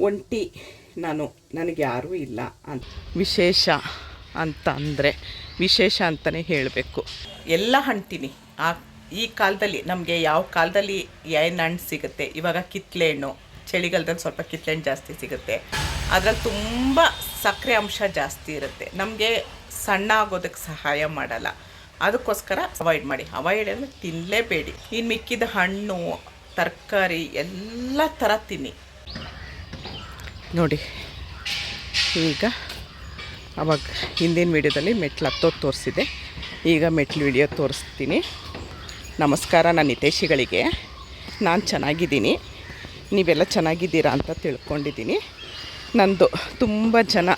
ಒಂಟಿ ನನಗೆ ಯಾರೂ ಇಲ್ಲ ಅಂತ ವಿಶೇಷ ಅಂತ ಅಂದರೆ ವಿಶೇಷ ಅಂತಲೇ ಹೇಳಬೇಕು. ಎಲ್ಲ ಹಣ್ತೀನಿ. ಈ ಕಾಲದಲ್ಲಿ ನಮಗೆ ಯಾವ ಕಾಲದಲ್ಲಿ ಏನು ಹಣ್ಣು ಸಿಗುತ್ತೆ, ಇವಾಗ ಕಿತ್ತಳೆ ಹಣ್ಣು, ಚಳಿಗಾಲದಲ್ಲಿ ಸ್ವಲ್ಪ ಕಿತ್ತಳೆ ಹಣ್ಣು ಜಾಸ್ತಿ ಸಿಗುತ್ತೆ. ಅದರಲ್ಲಿ ತುಂಬ ಸಕ್ಕರೆ ಅಂಶ ಜಾಸ್ತಿ ಇರುತ್ತೆ, ನಮಗೆ ಸಣ್ಣ ಆಗೋದಕ್ಕೆ ಸಹಾಯ ಮಾಡಲ್ಲ. ಅದಕ್ಕೋಸ್ಕರ ಅವಾಯ್ಡ್ ಮಾಡಿ. ಅವಾಯ್ಡ್ ಅಂದರೆ ತಿನ್ನಲೇಬೇಡಿ. ಇನ್ನು ಮಿಕ್ಕಿದ ಹಣ್ಣು ತರಕಾರಿ ಎಲ್ಲ ಥರ ತಿನ್ನಿ. ನೋಡಿ, ಈಗ ಅವಾಗ ಹಿಂದಿನ ವೀಡಿಯೋದಲ್ಲಿ ಮೆಟ್ಲು ಹತ್ತೋದು ತೋರಿಸಿದೆ, ಈಗ ಮೆಟ್ಲು ವೀಡಿಯೋ ತೋರಿಸ್ತೀನಿ. ನಮಸ್ಕಾರ ನನ್ನ ಹಿತೈಷಿಗಳಿಗೆ. ನಾನು ಚೆನ್ನಾಗಿದ್ದೀನಿ, ನೀವೆಲ್ಲ ಚೆನ್ನಾಗಿದ್ದೀರಾ ಅಂತ ತಿಳ್ಕೊಂಡಿದ್ದೀನಿ. ನಂದು ತುಂಬ ಜನ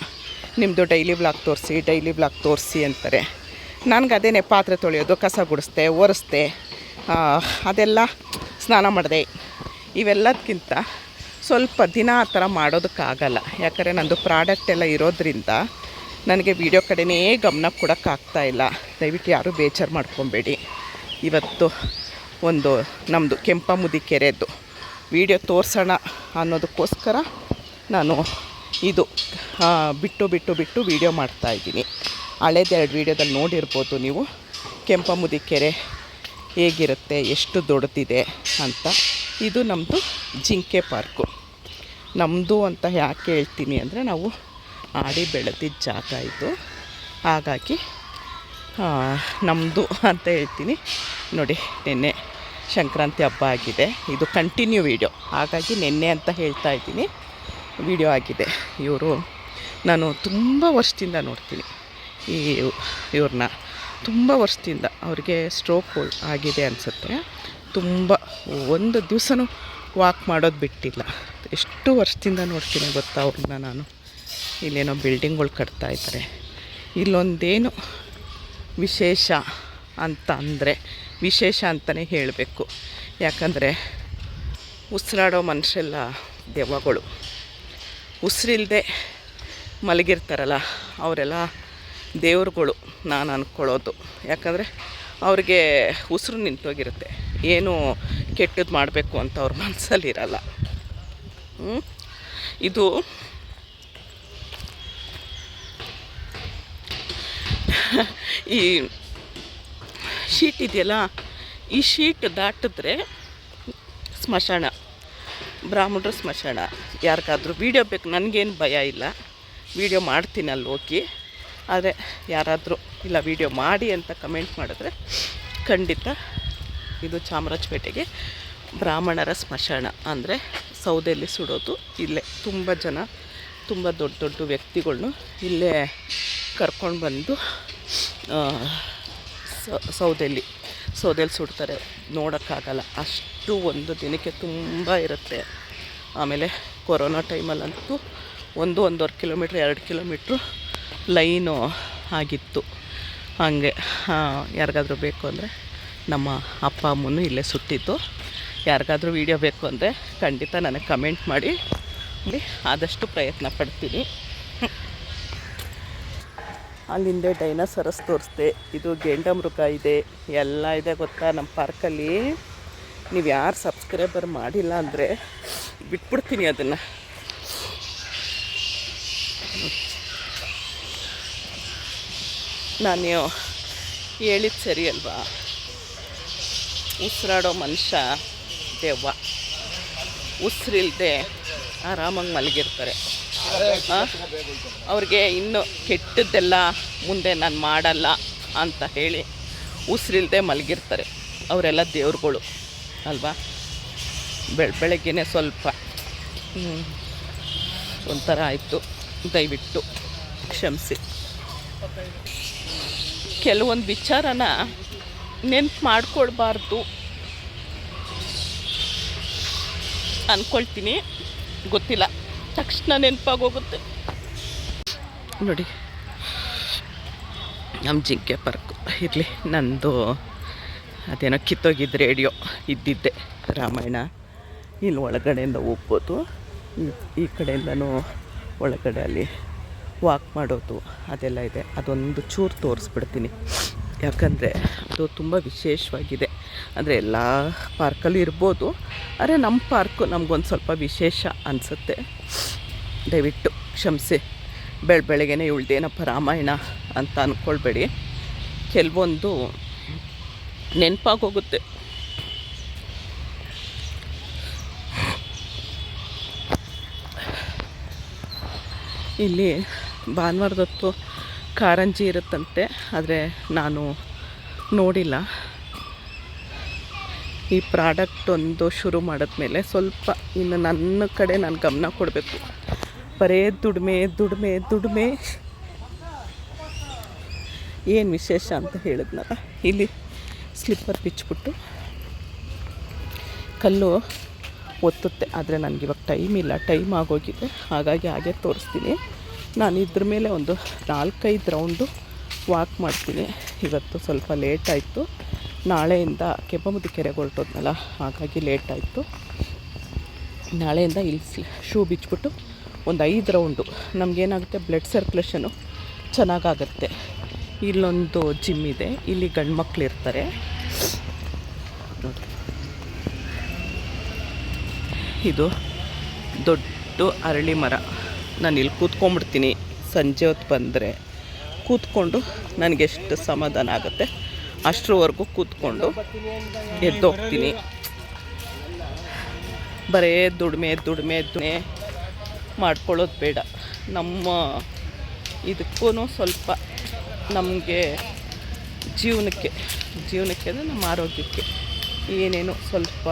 ನಿಮ್ಮದು ಡೈಲಿ ವ್ಲಾಗ್ ತೋರಿಸಿ ಅಂತಾರೆ. ನನಗೆ ಅದೇನೇ ಪಾತ್ರೆ ತೊಳೆಯೋದು, ಕಸ ಗುಡಿಸ್ದೆ, ಒರೆಸ್ದೆ, ಅದೆಲ್ಲ ಸ್ನಾನ ಮಾಡಿದೆ, ಇವೆಲ್ಲದಕ್ಕಿಂತ ಸ್ವಲ್ಪ ದಿನ ಆ ಥರ ಮಾಡೋದಕ್ಕಾಗಲ್ಲ. ಯಾಕಂದರೆ ನಂದು ಪ್ರಾಡಕ್ಟ್ ಎಲ್ಲ ಇರೋದ್ರಿಂದ ನನಗೆ ವೀಡಿಯೋ ಕಡೆನೇ ಗಮನ ಕೊಡೋಕ್ಕಾಗ್ತಾಯಿಲ್ಲ. ದಯವಿಟ್ಟು ಯಾರೂ ಬೇಜಾರು ಮಾಡ್ಕೊಬೇಡಿ. ಇವತ್ತು ಒಂದು ನಮ್ಮದು ಕೆಂಪಮುದಿ ಕೆರೆದು ವೀಡಿಯೋ ತೋರಿಸೋಣ ಅನ್ನೋದಕ್ಕೋಸ್ಕರ ನಾನು ಇದು ಬಿಟ್ಟು ವೀಡಿಯೋ ಮಾಡ್ತಾಯಿದ್ದೀನಿ. ಹಳೇದೆರಡು ವೀಡಿಯೋದಲ್ಲಿ ನೋಡಿರ್ಬೋದು ನೀವು, ಕೆಂಪಮುದಿ ಕೆರೆ ಹೇಗಿರುತ್ತೆ, ಎಷ್ಟು ದೊಡ್ಡದಿದೆ ಅಂತ. ಇದು ನಮ್ಮದು ಜಿಂಕೆ ಪಾರ್ಕು. ನಮ್ಮದು ಅಂತ ಯಾಕೆ ಹೇಳ್ತೀನಿ ಅಂದರೆ, ನಾವು ಆಡಿ ಬೆಳೆದಿದ್ದ ಜಾಗ ಇದು, ಹಾಗಾಗಿ ನಮ್ಮದು ಅಂತ ಹೇಳ್ತೀನಿ. ನೋಡಿ, ನಿನ್ನೆ ಸಂಕ್ರಾಂತಿ ಹಬ್ಬ ಆಗಿದೆ. ಇದು ಕಂಟಿನ್ಯೂ ವೀಡಿಯೋ, ಹಾಗಾಗಿ ನಿನ್ನೆ ಅಂತ ಹೇಳ್ತಾ ಇದ್ದೀನಿ. ವೀಡಿಯೋ ಆಗಿದೆ. ಇವರು ನಾನು ತುಂಬ ವರ್ಷದಿಂದ ನೋಡ್ತೀನಿ ಇವ್ರನ್ನ, ತುಂಬ ವರ್ಷದಿಂದ. ಅವ್ರಿಗೆ ಸ್ಟ್ರೋಕ್ ಆಗಿದೆ ಅನಿಸುತ್ತೆ. ತುಂಬ ಒಂದು ದಿವಸನೂ ವಾಕ್ ಮಾಡೋದು ಬಿಟ್ಟಿಲ್ಲ. ಎಷ್ಟು ವರ್ಷದಿಂದ ನೋಡ್ತೀನಿ ಗೊತ್ತಾ ಅವ್ರನ್ನ ನಾನು. ಇಲ್ಲೇನೋ ಬಿಲ್ಡಿಂಗ್ಗಳು ಕಟ್ತಾಯಿದ್ದಾರೆ. ಇಲ್ಲೊಂದೇನು ವಿಶೇಷ ಅಂತ ಅಂದರೆ ವಿಶೇಷ ಅಂತಲೇ ಹೇಳಬೇಕು. ಯಾಕಂದರೆ ಉಸಿರಾಡೋ ಮನುಷ್ಯರೆಲ್ಲ ದೆವ್ವಗಳು. ಉಸಿರಿಲ್ಲದೆ ಮಲಗಿರ್ತಾರಲ್ಲ, ಅವರೆಲ್ಲ ದೇವ್ರುಗಳು ನಾನು ಅಂದ್ಕೊಳ್ಳೋದು. ಯಾಕಂದರೆ ಅವ್ರಿಗೆ ಉಸಿರು ನಿಂತೋಗಿರುತ್ತೆ, ಏನು ಕೆಟ್ಟದ್ದು ಮಾಡಬೇಕು ಅಂತ ಅವ್ರ ಮನಸ್ಸಲ್ಲಿರಲ್ಲ. ಇದು ಈ ಶೀಟ್ ಇದೆಯಲ್ಲ, ಈ ಶೀಟ್ ದಾಟಿದ್ರೆ ಸ್ಮಶಾನ, ಬ್ರಾಹ್ಮಣರು ಸ್ಮಶಾನ. ಯಾರಿಗಾದ್ರೂ ವೀಡಿಯೋ ಬೇಕು, ನನಗೇನು ಭಯ ಇಲ್ಲ, ವೀಡಿಯೋ ಮಾಡ್ತೀನಿ ಅಲ್ಲಿ ಹೋಗಿ. ಆದರೆ ಯಾರಾದರೂ ಇಲ್ಲ ವೀಡಿಯೋ ಮಾಡಿ ಅಂತ ಕಮೆಂಟ್ ಮಾಡಿದ್ರೆ ಖಂಡಿತ. ಇದು ಚಾಮರಾಜಪೇಟೆಗೆ ಬ್ರಾಹ್ಮಣರ ಸ್ಮಶಾನ, ಅಂದರೆ ಸೌದೆಯಲ್ಲಿ ಸುಡೋದು. ಇಲ್ಲೇ ತುಂಬ ಜನ, ತುಂಬ ದೊಡ್ಡ ದೊಡ್ಡ ವ್ಯಕ್ತಿಗಳ್ನು ಇಲ್ಲೇ ಕರ್ಕೊಂಡು ಬಂದು ಸೌದೆಯಲ್ಲಿ ಸುಡ್ತಾರೆ. ನೋಡೋಕ್ಕಾಗಲ್ಲ, ಅಷ್ಟು ಒಂದು ದಿನಕ್ಕೆ ತುಂಬ ಇರುತ್ತೆ. ಆಮೇಲೆ ಕೊರೋನಾ ಟೈಮಲ್ಲಂತೂ 1-1.5 ಕಿಲೋಮೀಟ್ರ್ 2 ಕಿಲೋಮೀಟ್ರು ಲೈನು ಆಗಿತ್ತು. ಹಾಗೆ ಯಾರಿಗಾದ್ರೂ ಬೇಕು ಅಂದರೆ, ನಮ್ಮ ಅಪ್ಪ ಅಮ್ಮನೂ ಇಲ್ಲೇ ಸುಟ್ಟಿದ್ದು. ಯಾರಿಗಾದ್ರೂ ವೀಡಿಯೋ ಬೇಕು ಅಂದರೆ ಖಂಡಿತ ನನಗೆ ಕಮೆಂಟ್ ಮಾಡಿ, ಆದಷ್ಟು ಪ್ರಯತ್ನ ಪಡ್ತೀನಿ. ಅಲ್ಲಿಂದ ಡೈನೋಸರಸ್ ತೋರಿಸ್ದೆ. ಇದು ಗೆಂಡಮೃಗ ಇದೆ, ಎಲ್ಲ ಇದೆ ಗೊತ್ತಾ ನಮ್ಮ ಪಾರ್ಕಲ್ಲಿ. ನೀವು ಯಾರು ಸಬ್ಸ್ಕ್ರೈಬರ್ ಮಾಡಿಲ್ಲ ಅಂದರೆ ಬಿಟ್ಬಿಡ್ತೀನಿ ಅದನ್ನು. ನಾನು ಹೇಳಿದ್ದು ಸರಿ ಅಲ್ವಾ? ಉಸಿರಾಡೋ ಮನುಷ್ಯ ದೆವ್ವ. ಉಸಿರಿಲ್ಲದೆ ಆರಾಮಾಗಿ ಮಲಗಿರ್ತಾರೆ. ಅವ್ರಿಗೆ ಇನ್ನೂ ಕೆಟ್ಟದ್ದೆಲ್ಲ ಮುಂದೆ ನಾನು ಮಾಡಲ್ಲ ಅಂತ ಹೇಳಿ ಉಸಿರಿಲ್ಲದೆ ಮಲಗಿರ್ತಾರೆ. ಅವರೆಲ್ಲ ದೇವ್ರುಗಳು ಅಲ್ವಾ? ಬೆಳಗ್ಗೆನೇ ಸ್ವಲ್ಪ ಒಂಥರ ಆಯಿತು, ದಯವಿಟ್ಟು ಕ್ಷಮಿಸಿ. ಕೆಲವೊಂದು ವಿಚಾರನ ನೆನ್ಪು ಮಾಡ್ಕೊಳ್ಬಾರ್ದು ಅಂದ್ಕೊಳ್ತೀನಿ, ಗೊತ್ತಿಲ್ಲ, ತಕ್ಷಣ ನೆನಪಾಗೋಗುತ್ತೆ. ನೋಡಿ, ನಮ್ಮ ಜಿಂಕೆ ಪಾರ್ಕು ಇರಲಿ. ನಂದು ಅದೇನೋ ಕಿತ್ತೋಗಿದ್ದು ರೇಡಿಯೋ ಇದ್ದಿದ್ದೆ, ರಾಮಾಯಣ. ಇಲ್ಲಿ ಒಳಗಡೆಯಿಂದ ಹೋಗ್ಬೋದು, ಈ ಕಡೆಯಿಂದನೂ ಒಳಗಡೆ ಅಲ್ಲಿ ವಾಕ್ ಮಾಡೋದು ಅದೆಲ್ಲ ಇದೆ. ಅದೊಂದು ಚೂರು ತೋರಿಸ್ಬಿಡ್ತೀನಿ, ಯಾಕಂದರೆ ಅದು ತುಂಬ ವಿಶೇಷವಾಗಿದೆ. ಅಂದರೆ ಎಲ್ಲ ಪಾರ್ಕಲ್ಲೂ ಇರ್ಬೋದು, ಆದರೆ ನಮ್ಮ ಪಾರ್ಕು ನಮಗೊಂದು ಸ್ವಲ್ಪ ವಿಶೇಷ ಅನಿಸುತ್ತೆ. ದಯವಿಟ್ಟು ಕ್ಷಮಿಸಿ. ಬೆಳಗ್ಗೆನೇ ಇವಳ್ದೇನಪ್ಪ ರಾಮಾಯಣ ಅಂತ ಅಂದ್ಕೊಳ್ಬೇಡಿ. ಕೆಲವೊಂದು ನೆನಪಾಗೋಗುತ್ತೆ. ಇಲ್ಲಿ ಭಾನುವಾರದೊತ್ತು ಕಾರಂಜಿ ಇರುತ್ತಂತೆ, ಆದರೆ ನಾನು ನೋಡಿಲ್ಲ. ಈ ಪ್ರಾಡಕ್ಟ್ ಒಂದು ಶುರು ಮಾಡಿದ್ಮೇಲೆ ಸ್ವಲ್ಪ ಇನ್ನು ನನ್ನ ಕಡೆ ನಾನು ಗಮನ ಕೊಡಬೇಕು. ಬರೇ ದುಡಿಮೆ ದುಡಿಮೆ ದುಡಿಮೆ. ಏನು ವಿಶೇಷ ಅಂತ ಹೇಳಿದ್ನಲ್ಲ, ಇಲ್ಲಿ ಸ್ಲಿಪ್ಪರ್ ಬಿಚ್ಚಿಬಿಟ್ಟು ಕಲ್ಲು ಒತ್ತುತ್ತೆ. ಆದರೆ ನನಗಿವಾಗ ಟೈಮ್ ಇಲ್ಲ, ಟೈಮ್ ಆಗೋಗಿದೆ. ಹಾಗಾಗಿ ಹಾಗೆ ತೋರಿಸ್ತೀನಿ. ನಾನು ಇದ್ರ ಮೇಲೆ ಒಂದು 4-5 ರೌಂಡು ವಾಕ್ ಮಾಡ್ತೀನಿ. ಇವತ್ತು ಸ್ವಲ್ಪ ಲೇಟ್ ಆಯಿತು, ನಾಳೆಯಿಂದ ಕೆಂಪಮ್ಮುದಿ ಕೆರೆಗೆ ಹೊರಟೋದ್ನಲ್ಲ, ಹಾಗಾಗಿ ಲೇಟ್ ಆಯಿತು. ನಾಳೆಯಿಂದ ಇಲ್ಲಿ ಶೂ ಬಿಚ್ಚಿಬಿಟ್ಟು ಒಂದು 5 ರೌಂಡು ನಮಗೇನಾಗುತ್ತೆ, ಬ್ಲಡ್ ಸರ್ಕ್ಯುಲೇಷನು ಚೆನ್ನಾಗಾಗುತ್ತೆ. ಇಲ್ಲೊಂದು ಜಿಮ್ ಇದೆ, ಇಲ್ಲಿ ಗಂಡು ಮಕ್ಳು ಇರ್ತಾರೆ ನೋಡಿ. ಇದು ದೊಡ್ಡ ಅರಳಿ ಮರ. ನಾನು ಇಲ್ಲಿ ಕೂತ್ಕೊಂಡ್ಬಿಡ್ತೀನಿ. ಸಂಜೆ ಹೊತ್ತು ಬಂದರೆ ಕೂತ್ಕೊಂಡು ನನಗೆಷ್ಟು ಸಮಾಧಾನ ಆಗುತ್ತೆ ಅಷ್ಟರವರೆಗೂ ಕೂತ್ಕೊಂಡು ಎದ್ದೋಗ್ತೀನಿ. ಬರೇ ದುಡಿಮೆ ಮಾಡ್ಕೊಳ್ಳೋದು ಬೇಡ. ನಮ್ಮ ಇದಕ್ಕೂ ಸ್ವಲ್ಪ ನಮಗೆ ಜೀವನಕ್ಕೆ ಅಂದರೆ ನಮ್ಮ ಆರೋಗ್ಯಕ್ಕೆ ಏನೇನೋ ಸ್ವಲ್ಪ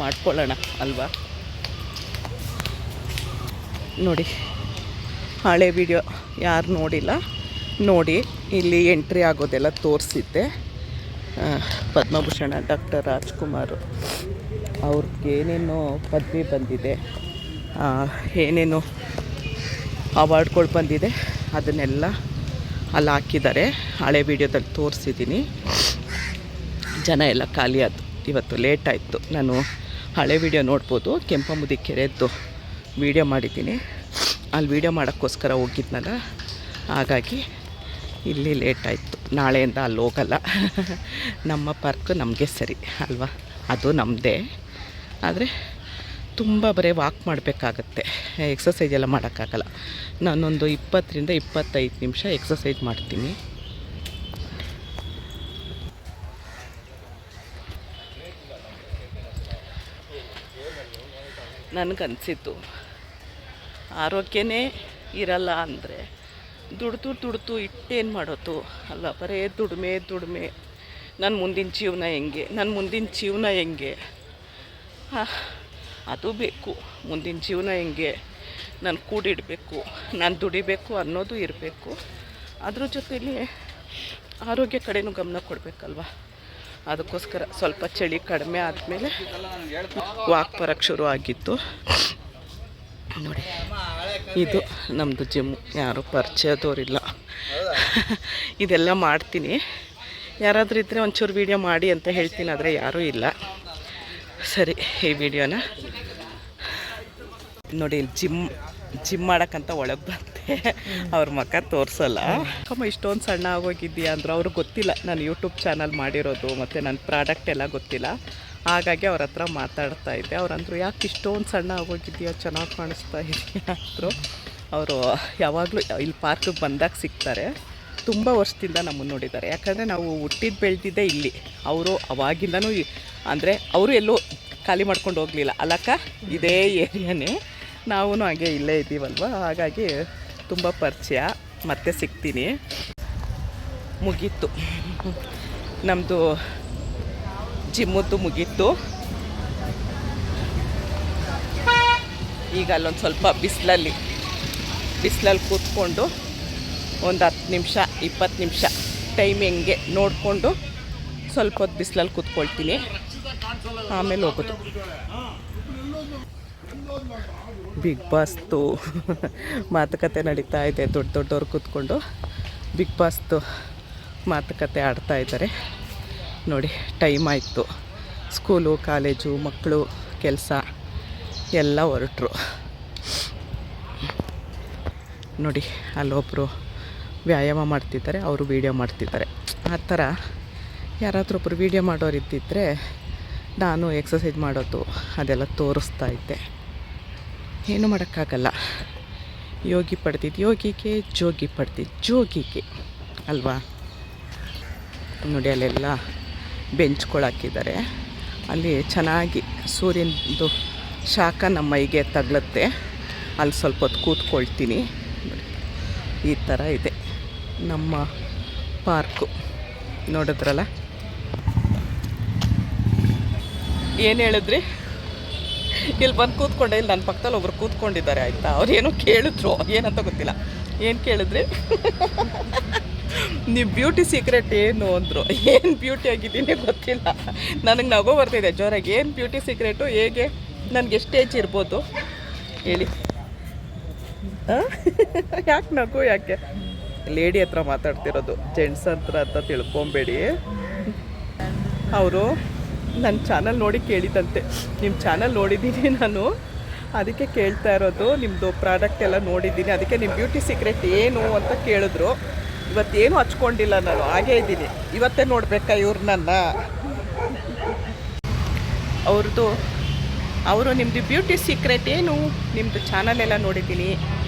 ಮಾಡ್ಕೊಳ್ಳೋಣ ಅಲ್ವಾ. ನೋಡಿ, ಹಳೆ ವಿಡಿಯೋ ಯಾರು ನೋಡಿಲ್ಲ ನೋಡಿ, ಇಲ್ಲಿ ಎಂಟ್ರಿ ಆಗೋದೆಲ್ಲ ತೋರಿಸಿದ್ದೆ. ಪದ್ಮಭೂಷಣ ಡಾಕ್ಟರ್ ರಾಜ್ಕುಮಾರ್ ಅವ್ರಿಗೆ ಏನೇನೋ ಪದವಿ ಬಂದಿದೆ, ಏನೇನೋ ಅವಾರ್ಡ್ಗಳು ಬಂದಿದೆ, ಅದನ್ನೆಲ್ಲ ಅಲ್ಲಿ ಹಾಕಿದ್ದಾರೆ. ಹಳೆ ವಿಡಿಯೋದಲ್ಲಿ ತೋರಿಸಿದ್ದೀನಿ. ಜನ ಎಲ್ಲ ಖಾಲಿ ಆಯ್ತು. ಇವತ್ತು ಲೇಟ್ ಆಯಿತು. ನಾನು ಹಳೆ ವಿಡಿಯೋ ನೋಡ್ಬೋದು, ಕೆಂಪಮ್ಮುದಿ ಕೆರೆದ್ದು ವಿಡಿಯೋ ಮಾಡಿದ್ದೀನಿ. ಅಲ್ಲಿ ವಿಡಿಯೋ ಮಾಡೋಕ್ಕೋಸ್ಕರ ಹೋಗಿದ್ನಲ್ಲ, ಹಾಗಾಗಿ ಇಲ್ಲಿ ಲೇಟ್ ಆಯಿತು. ನಾಳೆಯಿಂದ ಅಲ್ಲಿ ಹೋಗಲ್ಲ. ನಮ್ಮ ಪಾರ್ಕು ನಮಗೆ ಸರಿ ಅಲ್ವಾ, ಅದು ನಮ್ಮದೇ. ಆದರೆ ತುಂಬ ಬರೀ ವಾಕ್ ಮಾಡಬೇಕಾಗತ್ತೆ, ಎಕ್ಸಸೈಜ್ ಎಲ್ಲ ಮಾಡೋಕ್ಕಾಗಲ್ಲ. ನಾನೊಂದು 20-25 ನಿಮಿಷ ಎಕ್ಸಸೈಜ್ ಮಾಡ್ತೀನಿ. ನನಗನ್ಸಿತ್ತು ಆರೋಗ್ಯನೇ ಇರಲ್ಲ ಅಂದರೆ ದುಡ್ದು ಇಟ್ಟೇನು ಮಾಡೋದು ಅಲ್ಲ. ಬರೀ ದುಡಿಮೆ. ನನ್ನ ಮುಂದಿನ ಜೀವನ ಹೆಂಗೆ ಅದು ಬೇಕು. ಮುಂದಿನ ಜೀವನ ಹೆಂಗೆ ನಾನು ಕೂಡಿಡಬೇಕು, ನಾನು ದುಡಿಬೇಕು ಅನ್ನೋದು ಇರಬೇಕು. ಅದ್ರ ಜೊತೆಯಲ್ಲಿ ಆರೋಗ್ಯ ಕಡೆನೂ ಗಮನ ಕೊಡಬೇಕಲ್ವ. ಅದಕ್ಕೋಸ್ಕರ ಸ್ವಲ್ಪ ಚಳಿ ಕಡಿಮೆ ಆದಮೇಲೆ ವಾಕ್ ಬರೋಕ್ಕೆ ಶುರು ಆಗಿತ್ತು ನೋಡಿ. ಇದು ನಮ್ಮದು ಜಿಮ್ಮು. ಯಾರೂ ಪರಿಚಯದವರಿಲ್ಲ. ಇದೆಲ್ಲ ಮಾಡ್ತೀನಿ. ಯಾರಾದರೂ ಇದ್ದರೆ ಒಂಚೂರು ವೀಡಿಯೋ ಮಾಡಿ ಅಂತ ಹೇಳ್ತೀನಿ, ಆದರೆ ಯಾರೂ ಇಲ್ಲ. ಸರಿ, ಈ ವಿಡಿಯೋನ ನೋಡಿ. ಜಿಮ್ ಮಾಡೋಕ್ಕಂತ ಒಳಗೆ ಬಂದೆ. ಅವ್ರ ಮುಖ ತೋರಿಸಲ್ಲ. ಅಮ್ಮ ಇಷ್ಟೊಂದು ಸಣ್ಣ ಆಗೋಗಿದ್ದೀಯಾ ಅಂದರು. ಅವ್ರಿಗೆ ಗೊತ್ತಿಲ್ಲ ನಾನು ಯೂಟ್ಯೂಬ್ ಚಾನಲ್ ಮಾಡಿರೋದು ಮತ್ತು ನನ್ನ ಪ್ರಾಡಕ್ಟ್ ಎಲ್ಲ ಗೊತ್ತಿಲ್ಲ. ಹಾಗಾಗಿ ಅವ್ರ ಹತ್ರ ಮಾತಾಡ್ತಾ ಇದ್ದೆ. ಅವ್ರಂದರು, ಯಾಕೆ ಇಷ್ಟೊಂದು ಸಣ್ಣ ಆಗೋಗಿದ್ದೀಯಾ, ಚೆನ್ನಾಗಿ ಕಾಣಿಸ್ತಾ ಇದೆಯಾ ಅಂದರು. ಅವರು ಯಾವಾಗಲೂ ಇಲ್ಲಿ ಪಾರ್ಕಿಗೆ ಬಂದಾಗ ಸಿಗ್ತಾರೆ. ತುಂಬ ವರ್ಷದಿಂದ ನಮ್ಮನ್ನು ನೋಡಿದ್ದಾರೆ. ಯಾಕಂದರೆ ನಾವು ಹುಟ್ಟಿದ್ದು ಬೆಳೆದಿದ್ದೆ ಇಲ್ಲಿ. ಅವರು ಅವಾಗಿಂದನೂ ಅಂದರೆ ಅವರು ಎಲ್ಲೂ ಖಾಲಿ ಮಾಡ್ಕೊಂಡು ಹೋಗಲಿಲ್ಲ ಅಲ್ಲಕ್ಕ, ಇದೇ ಏರಿಯಾನೇ. ನಾವು ಹಾಗೆ ಇಲ್ಲೇ ಇದ್ದೀವಲ್ವ, ಹಾಗಾಗಿ ತುಂಬ ಪರಿಚಯ. ಮತ್ತೆ ಸಿಗ್ತೀನಿ. ಮುಗೀತು ನಮ್ಮದು ಜಿಮ್ಮದ್ದು ಮುಗೀತು. ಈಗ ಅಲ್ಲೊಂದು ಸ್ವಲ್ಪ ಬಿಸಿಲಲ್ಲಿ ಕೂತ್ಕೊಂಡು ಒಂದು 10 ನಿಮಿಷ 20 ನಿಮಿಷ ಟೈಮ್ ಹೆಂಗೆ ನೋಡಿಕೊಂಡು ಸ್ವಲ್ಪ ಹೊತ್ತು ಬಿಸಿಲಲ್ಲಿ ಕೂತ್ಕೊಳ್ತೀನಿ. ಆಮೇಲೆ ಹೋಗೋದು. ಬಿಗ್ ಬಾಸ್ದು ಮಾತುಕತೆ ನಡೀತಾ ಇದೆ. ದೊಡ್ಡವ್ರು ಕೂತ್ಕೊಂಡು ಬಿಗ್ ಬಾಸ್ದು ಮಾತುಕತೆ ಆಡ್ತಾ ಇದ್ದಾರೆ ನೋಡಿ. ಟೈಮ್ ಆಯಿತು. ಸ್ಕೂಲು ಕಾಲೇಜು ಮಕ್ಕಳು ಕೆಲಸ ಎಲ್ಲ ಹೊರಟರು ನೋಡಿ. ಅಲ್ಲೊಬ್ಬರು ವ್ಯಾಯಾಮ ಮಾಡ್ತಿದ್ದಾರೆ, ಅವರು ವೀಡಿಯೋ ಮಾಡ್ತಿದ್ದಾರೆ. ಆ ಥರ ಯಾರಾದರೂ ಒಬ್ಬರು ವೀಡಿಯೋ ಮಾಡೋರು ಇದ್ದಿದ್ದರೆ ನಾನು ಎಕ್ಸಸೈಸ್ ಮಾಡೋದು ಅದೆಲ್ಲ ತೋರಿಸ್ತಾ ಇದ್ದೆ. ಏನು ಮಾಡೋಕ್ಕಾಗಲ್ಲ. ಯೋಗಿ ಪಡೆದಿದ್ದು ಯೋಗಿಗೆ, ಜೋಗಿ ಪಡೆದಿದ್ದು ಜೋಗಿಗೆ ಅಲ್ವಾ. ನೋಡಿ ಅಲ್ಲೆಲ್ಲ ಬೆಂಚ್ಕೊಳಾಕಿದ್ದಾರೆ. ಅಲ್ಲಿ ಚೆನ್ನಾಗಿ ಸೂರ್ಯನದು ಶಾಖ ನಮ್ಮ ಮೈಗೆ ತಗಲುತ್ತೆ. ಅಲ್ಲಿ ಸ್ವಲ್ಪ ಹೊತ್ತು ಕೂತ್ಕೊಳ್ತೀನಿ. ಈ ಥರ ಇದೆ ನಮ್ಮ ಪಾರ್ಕು. ನೋಡಿದ್ರಲ್ಲ, ಏನು ಹೇಳಿದ್ರಿ? ಇಲ್ಲಿ ಬಂದು ಕೂತ್ಕೊಂಡೆ. ಇಲ್ಲಿ ನನ್ನ ಪಕ್ಕದಲ್ಲಿ ಒಬ್ರು ಕೂತ್ಕೊಂಡಿದ್ದಾರೆ ಆಯಿತಾ. ಅವ್ರೇನೋ ಕೇಳಿದ್ರು, ಏನಂತ ಗೊತ್ತಿಲ್ಲ. ಏನು ಕೇಳಿದ್ರಿ? ನೀವು ಬ್ಯೂಟಿ ಸೀಕ್ರೆಟ್ ಏನು ಅಂದರು. ಏನು ಬ್ಯೂಟಿ ಆಗಿದ್ದೀನಿ ಗೊತ್ತಿಲ್ಲ. ನನಗೆ ನಗು ಬರ್ತಿದೆ ಜೋರಾಗಿ. ಏನು ಬ್ಯೂಟಿ ಸೀಕ್ರೆಟು, ಹೇಗೆ, ನನಗೆ ಎಷ್ಟು ಏಜ್ ಇರ್ಬೋದು ಹೇಳಿ? ಯಾಕೆ ನಗು? ಯಾಕೆ? ಲೇಡಿ ಹತ್ರ ಮಾತಾಡ್ತಿರೋದು, ಜೆಂಟ್ಸ್ ಹತ್ರ ಅಂತ ತಿಳ್ಕೊಬೇಡಿ. ಅವರು ನನ್ನ ಚಾನಲ್ ನೋಡಿ ಕೇಳಿದಂತೆ. ನಿಮ್ಮ ಚಾನಲ್ ನೋಡಿದ್ದೀನಿ ನಾನು, ಅದಕ್ಕೆ ಕೇಳ್ತಾ ಇರೋದು. ನಿಮ್ಮದು ಪ್ರಾಡಕ್ಟ್ ಎಲ್ಲ ನೋಡಿದ್ದೀನಿ, ಅದಕ್ಕೆ ನಿಮ್ಮ ಬ್ಯೂಟಿ ಸೀಕ್ರೆಟ್ ಏನು ಅಂತ ಕೇಳಿದ್ರು. ಇವತ್ತೇನು ಹಚ್ಕೊಂಡಿಲ್ಲ ನಾನು, ಹಾಗೇ ಇದ್ದೀನಿ. ಇವತ್ತೇ ನೋಡಬೇಕಾ ಇವ್ರನ್ನ? ಅವರು ನಿಮ್ಮದು ಬ್ಯೂಟಿ ಸೀಕ್ರೆಟ್ ಏನು, ನಿಮ್ಮದು ಚಾನಲ್ ಎಲ್ಲ ನೋಡಿದ್ದೀನಿ,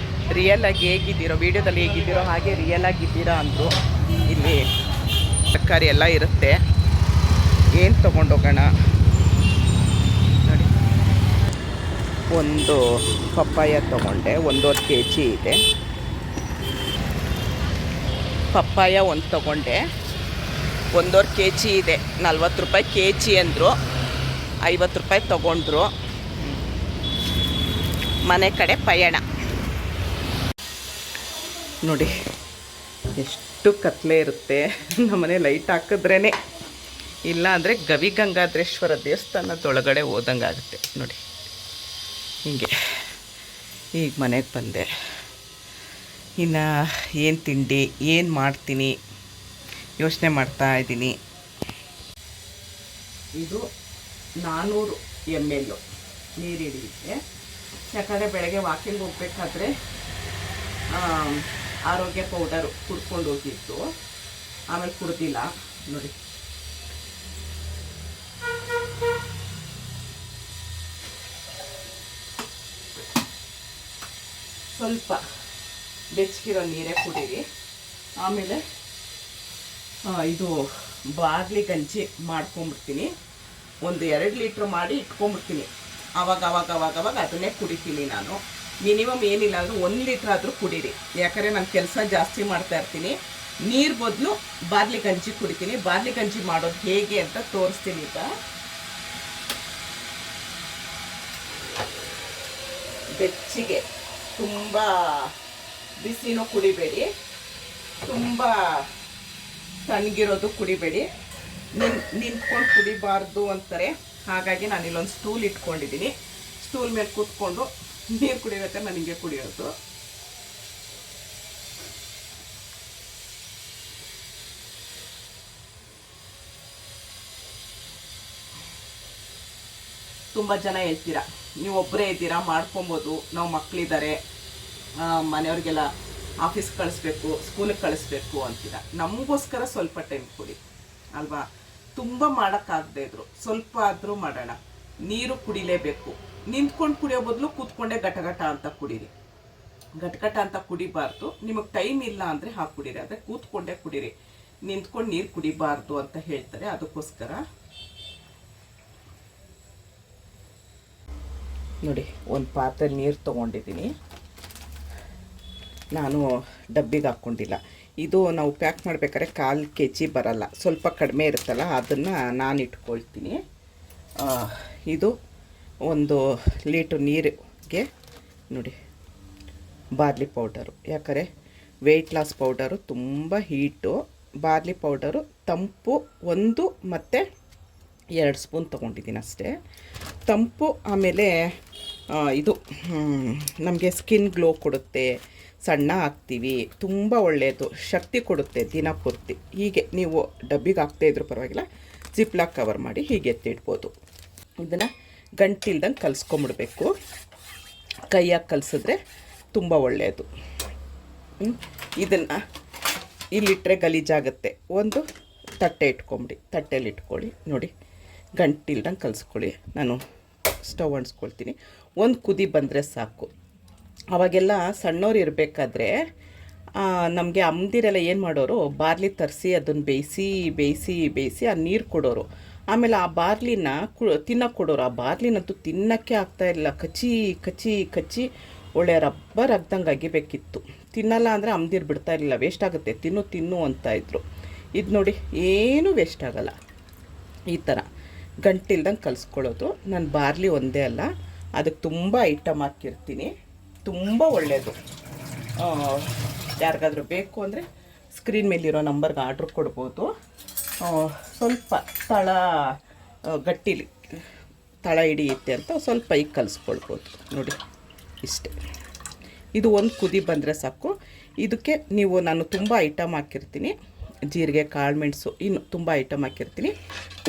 ರಿಯಲಾಗಿ ಹೇಗಿದ್ದೀರೋ, ವೀಡಿಯೋದಲ್ಲಿ ಹೇಗಿದ್ದೀರೋ ಹಾಗೆ ರಿಯಲ್ ಆಗಿದ್ದೀರಾ ಅಂದರು. ಇಲ್ಲಿ ತರಕಾರಿ ಎಲ್ಲ ಇರುತ್ತೆ. ಏನು ತೊಗೊಂಡೋಗೋಣ ನೋಡಿ. ಒಂದು ಪಪ್ಪಾಯ ತೊಗೊಂಡೆ, 1.5 kg ಇದೆ. ಪಪ್ಪಾಯ ಒಂದು ತೊಗೊಂಡೆ, 1.5 kg ಇದೆ. 40 ರೂಪಾಯಿ kg ಅಂದರು, 50 ರೂಪಾಯಿ ತೊಗೊಂಡ್ರು. ಮನೆ ಕಡೆ ಪಯಣ ನೋಡಿ. ಎಷ್ಟು ಕತ್ಲೆ ಇರುತ್ತೆ. ನಮ್ಮನೆ ಲೈಟ್ ಹಾಕಿದ್ರೇ, ಇಲ್ಲ ಅಂದರೆ ಗವಿಗಂಗಾಧರೇಶ್ವರ ದೇವಸ್ಥಾನದೊಳಗಡೆ ಹೋದಂಗೆ ಆಗುತ್ತೆ ನೋಡಿ. ಹೀಗೆ ಈಗ ಮನೆಗೆ ಬಂದೆ. ಇನ್ನು ಏನು ತಿಂಡಿ, ಏನು ಮಾಡ್ತೀನಿ ಯೋಚನೆ ಮಾಡ್ತಾ ಇದ್ದೀನಿ. ಇದು 400 ml ನೀರು ಹಿಡಿಯುತ್ತೆ. ಯಾಕಂದರೆ ಬೆಳಗ್ಗೆ ವಾಕಿಂಗ್ ಹೋಗ್ಬೇಕಾದ್ರೆ ಆರೋಗ್ಯ ಪೌಡರು ಕುಡ್ಕೊಂಡು ಹೋಗಿತ್ತು, ಆಮೇಲೆ ಕುಡ್ದಿಲ್ಲ ನೋಡಿ. ಸ್ವಲ್ಪ ಬೆಚ್ಚಗಿರೋ ನೀರೇ ಕುಡೀರಿ. ಆಮೇಲೆ ಇದು ಬಾರ್ಲಿ ಗಂಜಿ ಮಾಡ್ಕೊಂಬಿಡ್ತೀನಿ. ಒಂದು 2 ಲೀಟ್ರ್ ಮಾಡಿ ಇಟ್ಕೊಂಬಿಡ್ತೀನಿ. ಅವಾಗ ಅದನ್ನೇ ಕುಡಿತೀನಿ ನಾನು. ಮಿನಿಮಮ್ ಏನಿಲ್ಲ ಅಂದರೂ 1 ಲೀಟ್ರ್ ಆದರೂ ಕುಡೀರಿ. ಯಾಕಂದರೆ ನಾನು ಕೆಲಸ ಜಾಸ್ತಿ ಮಾಡ್ತಾ ಇರ್ತೀನಿ. ನೀರು ಬದಲು ಬಾರ್ಲಿ ಗಂಜಿ ಕುಡಿತೀನಿ. ಬಾರ್ಲಿ ಗಂಜಿ ಮಾಡೋದು ಹೇಗೆ ಅಂತ ತೋರಿಸ್ತೀನಿ ಈಗ. ಬೆಚ್ಚಿಗೆ, ತುಂಬ ಬಿಸಿನೂ ಕುಡಿಬೇಡಿ, ತುಂಬ ತಣ್ಣಗಿರೋದು ಕುಡಿಬೇಡಿ. ನಿಂತ್ಕೊಂಡು ಕುಡಿಬಾರ್ದು ಅಂತಾರೆ. ಹಾಗಾಗಿ ನಾನು ಇಲ್ಲೊಂದು ಸ್ಟೂಲ್ ಇಟ್ಕೊಂಡಿದ್ದೀನಿ. ಸ್ಟೂಲ್ ಮೇಲೆ ಕೂತ್ಕೊಂಡು ನೀರು ಕುಡಿಯೋಕ್ಕೆ ನಾನು ಹಿಂಗೆ ಕುಡಿಯೋದು. ತುಂಬ ಜನ ಹೇಳ್ತೀರಾ, ನೀವು ಒಬ್ಬರೇ ಇದ್ದೀರಾ ಮಾಡ್ಕೊಬೋದು, ನಾವು ಮಕ್ಕಳಿದ್ದಾರೆ, ಮನೆಯವ್ರಿಗೆಲ್ಲ ಆಫೀಸ್ ಕಳಿಸ್ಬೇಕು, ಸ್ಕೂಲಿಗೆ ಕಳಿಸ್ಬೇಕು ಅಂತೀರ. ನಮಗೋಸ್ಕರ ಸ್ವಲ್ಪ ಟೈಮ್ ಕೊಡಿ ಅಲ್ವಾ. ತುಂಬ ಮಾಡೋಕ್ಕಾಗದೇ ಇದ್ರು ಸ್ವಲ್ಪ ಆದರೂ ಮಾಡೋಣ. ನೀರು ಕುಡಿಲೇಬೇಕು. ನಿಂತ್ಕೊಂಡು ಕುಡಿಯೋ ಬದಲು ಕೂತ್ಕೊಂಡೆ ಗಟಗಟ ಅಂತ ಕುಡೀರಿ. ಗಟಗಟ ಅಂತ ಕುಡಿಬಾರ್ದು. ನಿಮಗೆ ಟೈಮ್ ಇಲ್ಲ ಅಂದರೆ ಹಾಕಿ ಕುಡೀರಿ, ಆದರೆ ಕೂತ್ಕೊಂಡೇ ಕುಡೀರಿ. ನಿಂತ್ಕೊಂಡು ನೀರು ಕುಡಿಬಾರ್ದು ಅಂತ ಹೇಳ್ತಾರೆ. ಅದಕ್ಕೋಸ್ಕರ ನೋಡಿ, ಒಂದು ಪಾತ್ರೆ ನೀರು ತೊಗೊಂಡಿದ್ದೀನಿ. ನಾನು ಡಬ್ಬಿಗೆ ಹಾಕ್ಕೊಂಡಿಲ್ಲ. ಇದು ನಾವು ಪ್ಯಾಕ್ ಮಾಡಬೇಕಾದ್ರೆ 1/4 kg ಬರಲ್ಲ, ಸ್ವಲ್ಪ ಕಡಿಮೆ ಇರುತ್ತಲ್ಲ, ಅದನ್ನು ನಾನು ಇಟ್ಕೊಳ್ತೀನಿ. ಇದು 1 ಲೀಟ್ರ್ ನೀರಿಗೆ ನೋಡಿ ಬಾರ್ಲಿ ಪೌಡರು. ಯಾಕಂದರೆ ವೆಯ್ಟ್ ಲಾಸ್ ಪೌಡರು ತುಂಬ ಹೀಟು. ಬಾರ್ಲಿ ಪೌಡರು ತಂಪು 1 ಮತ್ತು 2 ಸ್ಪೂನ್ ತೊಗೊಂಡಿದ್ದೀನಿ ಅಷ್ಟೇ. ತಂಪು. ಆಮೇಲೆ ಇದು ನಮಗೆ ಸ್ಕಿನ್ ಗ್ಲೋ ಕೊಡುತ್ತೆ, ಸಣ್ಣ ಆಗ್ತೀವಿ, ತುಂಬ ಒಳ್ಳೆಯದು, ಶಕ್ತಿ ಕೊಡುತ್ತೆ ದಿನಪೂರ್ತಿ. ಹೀಗೆ ನೀವು ಡಬ್ಬಿಗೆ ಹಾಕ್ತಾ ಇದ್ರೂ ಪರವಾಗಿಲ್ಲ, ಜಿಪ್ಲಾಕ್ ಕವರ್ ಮಾಡಿ ಹೀಗೆ ಎತ್ತಿಡ್ಬೋದು. ಇದನ್ನು ಗಂಟಿಲ್ದಂಗೆ ಕಲಿಸ್ಕೊಂಬಿಡ್ಬೇಕು. ಕೈಯಾಗಿ ಕಲಿಸಿದ್ರೆ ತುಂಬ ಒಳ್ಳೆಯದು. ಇದನ್ನು ಇಲ್ಲಿಟ್ಟರೆ ಗಲೀಜಾಗುತ್ತೆ. ಒಂದು ತಟ್ಟೆ ಇಟ್ಕೊಂಬಿಡಿ, ತಟ್ಟೆಯಲ್ಲಿ ಇಟ್ಕೊಳ್ಳಿ. ನೋಡಿ ಗಂಟಿಲ್ದಂಗೆ ಕಲಿಸ್ಕೊಳ್ಳಿ. ನಾನು ಸ್ಟವ್ ಅಂಟಿಸ್ಕೊಳ್ತೀನಿ. ಒಂದು ಕುದಿ ಬಂದರೆ ಸಾಕು. ಅವಾಗೆಲ್ಲ ಸಣ್ಣವ್ರು ಇರಬೇಕಾದ್ರೆ ನಮಗೆ ಅಮ್ಮದಿರೆಲ್ಲ ಏನು ಮಾಡೋರು, ಬಾರ್ಲಿ ತರಿಸಿ ಅದನ್ನು ಬೇಯಿಸಿ ಆ ನೀರು ಕೊಡೋರು. ಆಮೇಲೆ ಆ ಬಾರ್ಲಿನ ತಿನ್ನೋಕೆ ಕೊಡೋರು. ಆ ಬಾರ್ಲಿನಂತೂ ತಿನ್ನೋಕ್ಕೆ ಆಗ್ತಾಯಿಲ್ಲ, ಕಚ್ಚಿ ಒಳ್ಳೆ ರಬ್ಬರ್ ಆಗ್ದಂಗೆ ಅಗಿಬೇಕಿತ್ತು. ತಿನ್ನಲ್ಲ ಅಂದರೆ ಅಮ್ಮದಿರು ಬಿಡ್ತಾ ಇರಲಿಲ್ಲ, ವೇಸ್ಟ್ ಆಗುತ್ತೆ, ತಿನ್ನು ಅಂತಾಯಿದ್ರು. ಇದು ನೋಡಿ ಏನೂ ವೇಸ್ಟ್ ಆಗಲ್ಲ. ಈ ಥರ ಗಂಟಿಲ್ದಂಗೆ ಕಲಿಸ್ಕೊಳ್ಳೋದು. ನಾನು ಬಾರ್ಲಿ ಒಂದೇ ಅಲ್ಲ, ಅದಕ್ಕೆ ತುಂಬ ಐಟಮ್ ಹಾಕಿರ್ತೀನಿ, ತುಂಬ ಒಳ್ಳೆಯದು. ಯಾರಿಗಾದ್ರೂ ಬೇಕು ಅಂದರೆ ಸ್ಕ್ರೀನ್ ಮೇಲಿರೋ ನಂಬರ್ಗೆ ಆರ್ಡ್ರ್ ಕೊಡ್ಬೋದು. ಸ್ವಲ್ಪ ಗಟ್ಟಿಲಿ ತಳ ಹಿಡಿಯುತ್ತೆ ಅಂತ ಸ್ವಲ್ಪ ಈಗ ಕಲಿಸ್ಕೊಳ್ಬೋದು. ನೋಡಿ ಇಷ್ಟೇ. ಇದು ಒಂದು ಕುದಿ ಬಂದರೆ ಸಾಕು. ಇದಕ್ಕೆ ನಾನು ತುಂಬ ಐಟಮ್ ಹಾಕಿರ್ತೀನಿ, ಜೀರಿಗೆ, ಕಾಳು ಮೆಣಸು, ಇನ್ನು ತುಂಬ ಐಟಮ್ ಹಾಕಿರ್ತೀನಿ.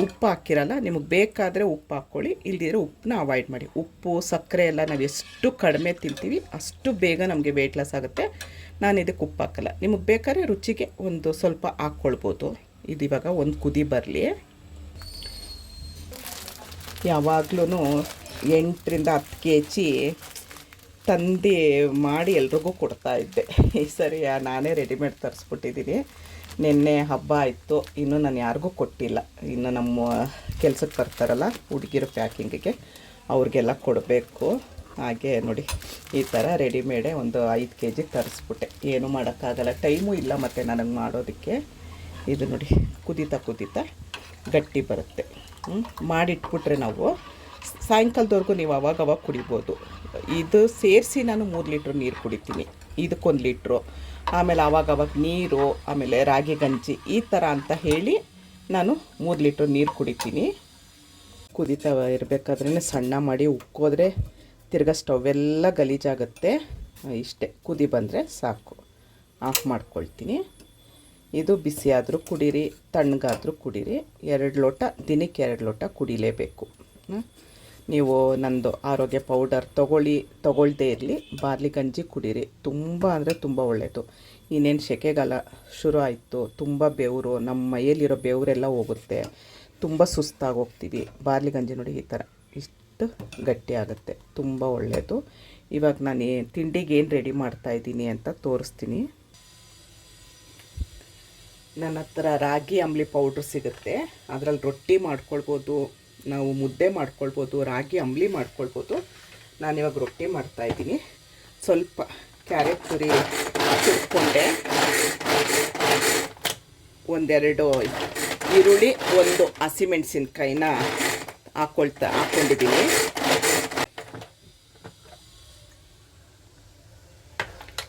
ಉಪ್ಪು ಹಾಕಿರಲ್ಲ. ನಿಮಗೆ ಬೇಕಾದರೆ ಉಪ್ಪು ಹಾಕ್ಕೊಳ್ಳಿ, ಇಲ್ದಿದ್ರೆ ಉಪ್ಪನ್ನ ಅವಾಯ್ಡ್ ಮಾಡಿ. ಉಪ್ಪು, ಸಕ್ಕರೆ ಎಲ್ಲ ನಾವು ಎಷ್ಟು ಕಡಿಮೆ ತಿಂತೀವಿ ಅಷ್ಟು ಬೇಗ ನಮಗೆ ವೆಯ್ಟ್ ಲಾಸ್ ಆಗುತ್ತೆ. ನಾನು ಇದಕ್ಕೆ ಉಪ್ಪು ಹಾಕಲ್ಲ. ನಿಮಗೆ ಬೇಕಾದ್ರೆ ರುಚಿಗೆ ಒಂದು ಸ್ವಲ್ಪ ಹಾಕ್ಕೊಳ್ಬೋದು. ಇದು ಇವಾಗ ಒಂದು ಕುದಿ ಬರಲಿ. ಯಾವಾಗಲೂ 8ರಿಂದ 10 kg ತಂದು ಮಾಡಿ ಎಲ್ರಿಗೂ ಕೊಡ್ತಾಯಿದ್ದೆ. ಈ ಸರಿ ನಾನೇ ರೆಡಿಮೇಡ್ ತರಿಸ್ಬಿಟ್ಟಿದ್ದೀನಿ. ನಿನ್ನೆ ಹಬ್ಬ ಆಯಿತು, ಇನ್ನೂ ನಾನು ಯಾರಿಗೂ ಕೊಟ್ಟಿಲ್ಲ. ಇನ್ನು ನಮ್ಮ ಕೆಲಸಕ್ಕೆ ಬರ್ತಾರಲ್ಲ ಹುಡುಗಿರು ಪ್ಯಾಕಿಂಗಿಗೆ, ಅವ್ರಿಗೆಲ್ಲ ಕೊಡಬೇಕು. ಹಾಗೆ ನೋಡಿ ಈ ಥರ ರೆಡಿಮೇಡೆ ಒಂದು 5 kg ತರಿಸ್ಬಿಟ್ಟೆ. ಏನೂ ಮಾಡೋಕ್ಕಾಗಲ್ಲ, ಟೈಮು ಇಲ್ಲ ಮತ್ತು ನನಗೆ ಮಾಡೋದಕ್ಕೆ. ಇದು ನೋಡಿ ಕುದೀತಾ ಗಟ್ಟಿ ಬರುತ್ತೆ. ಮಾಡಿಟ್ಬಿಟ್ರೆ ನಾವು ಸಾಯಂಕಾಲದವರೆಗೂ ನೀವು ಅವಾಗ ಕುಡಿಬೋದು. ಇದು ಸೇರಿಸಿ ನಾನು 3 ಲೀಟ್ರ್ ನೀರು ಕುಡಿತೀನಿ, ಇದಕ್ಕೊಂದು ಲೀಟ್ರು. ಆಮೇಲೆ ಆವಾಗವಾಗ ನೀರು, ಆಮೇಲೆ ರಾಗಿ ಗಂಜಿ ಈ ಥರ ಅಂತ ಹೇಳಿ ನಾನು 3 ಲೀಟ್ರ್ ನೀರು ಕುಡಿತೀನಿ. ಕುದೀತಾ ಇರಬೇಕಾದ್ರೇ ಸಣ್ಣ ಮಾಡಿ ಉಕ್ಕೋದ್ರೆ ತಿರ್ಗಾ ಸ್ಟವೆಲ್ಲ ಗಲೀಜಾಗುತ್ತೆ. ಇಷ್ಟೇ, ಕುದಿ ಬಂದರೆ ಸಾಕು, ಆಫ್ ಮಾಡ್ಕೊಳ್ತೀನಿ. ಇದು ಬಿಸಿ ಆದರೂ ಕುಡೀರಿ, ತಣ್ಣಗಾದರೂ ಕುಡೀರಿ. 2 ಲೋಟ ದಿನಕ್ಕೆ 2 ಲೋಟ ಕುಡಿಲೇಬೇಕು. ನೀವು ನಂದು ಆರೋಗ್ಯ ಪೌಡರ್ ತೊಗೊಳ್ದೇ ಇರಲಿ, ಬಾರ್ಲಿ ಗಂಜಿ ಕುಡೀರಿ. ತುಂಬ ಅಂದರೆ ತುಂಬ ಒಳ್ಳೆಯದು. ಇನ್ನೇನು ಸೆಕೆಗಾಲ ಶುರು ಆಯಿತು, ತುಂಬ ಬೆವರು, ನಮ್ಮ ಮೈಯಲ್ಲಿರೋ ಬೆವರೆಲ್ಲ ಹೋಗುತ್ತೆ, ತುಂಬ ಸುಸ್ತಾಗಿ ಹೋಗ್ತೀವಿ. ಬಾರ್ಲಿ ಗಂಜಿ ನೋಡಿ ಈ ಥರ ಇಷ್ಟು ಗಟ್ಟಿ ಆಗುತ್ತೆ, ತುಂಬ ಒಳ್ಳೆಯದು. ಇವಾಗ ನಾನು ತಿಂಡಿಗೆ ಏನು ರೆಡಿ ಮಾಡ್ತಾಯಿದ್ದೀನಿ ಅಂತ ತೋರಿಸ್ತೀನಿ. ನನ್ನ ಹತ್ರ ರಾಗಿ ಅಂಬ್ಲಿ ಪೌಡ್ರ್ ಸಿಗುತ್ತೆ, ಅದರಲ್ಲಿ ರೊಟ್ಟಿ ಮಾಡ್ಕೊಳ್ಬೋದು, ನಾವು ಮುದ್ದೆ ಮಾಡ್ಕೊಳ್ಬೋದು, ರಾಗಿ ಅಂಬ್ಲಿ ಮಾಡ್ಕೊಳ್ಬೋದು. ನಾನಿವಾಗ ರೊಟ್ಟಿ ಮಾಡ್ತಾಯಿದ್ದೀನಿ. ಸ್ವಲ್ಪ ಕ್ಯಾರೆಟ್ ತುರಿ ತುರ್ಕೊಂಡೆ, 1-2 ಈರುಳ್ಳಿ, 1 ಹಸಿಮೆಣಸಿನ್ಕಾಯಿನ ಹಾಕ್ಕೊಂಡಿದ್ದೀನಿ.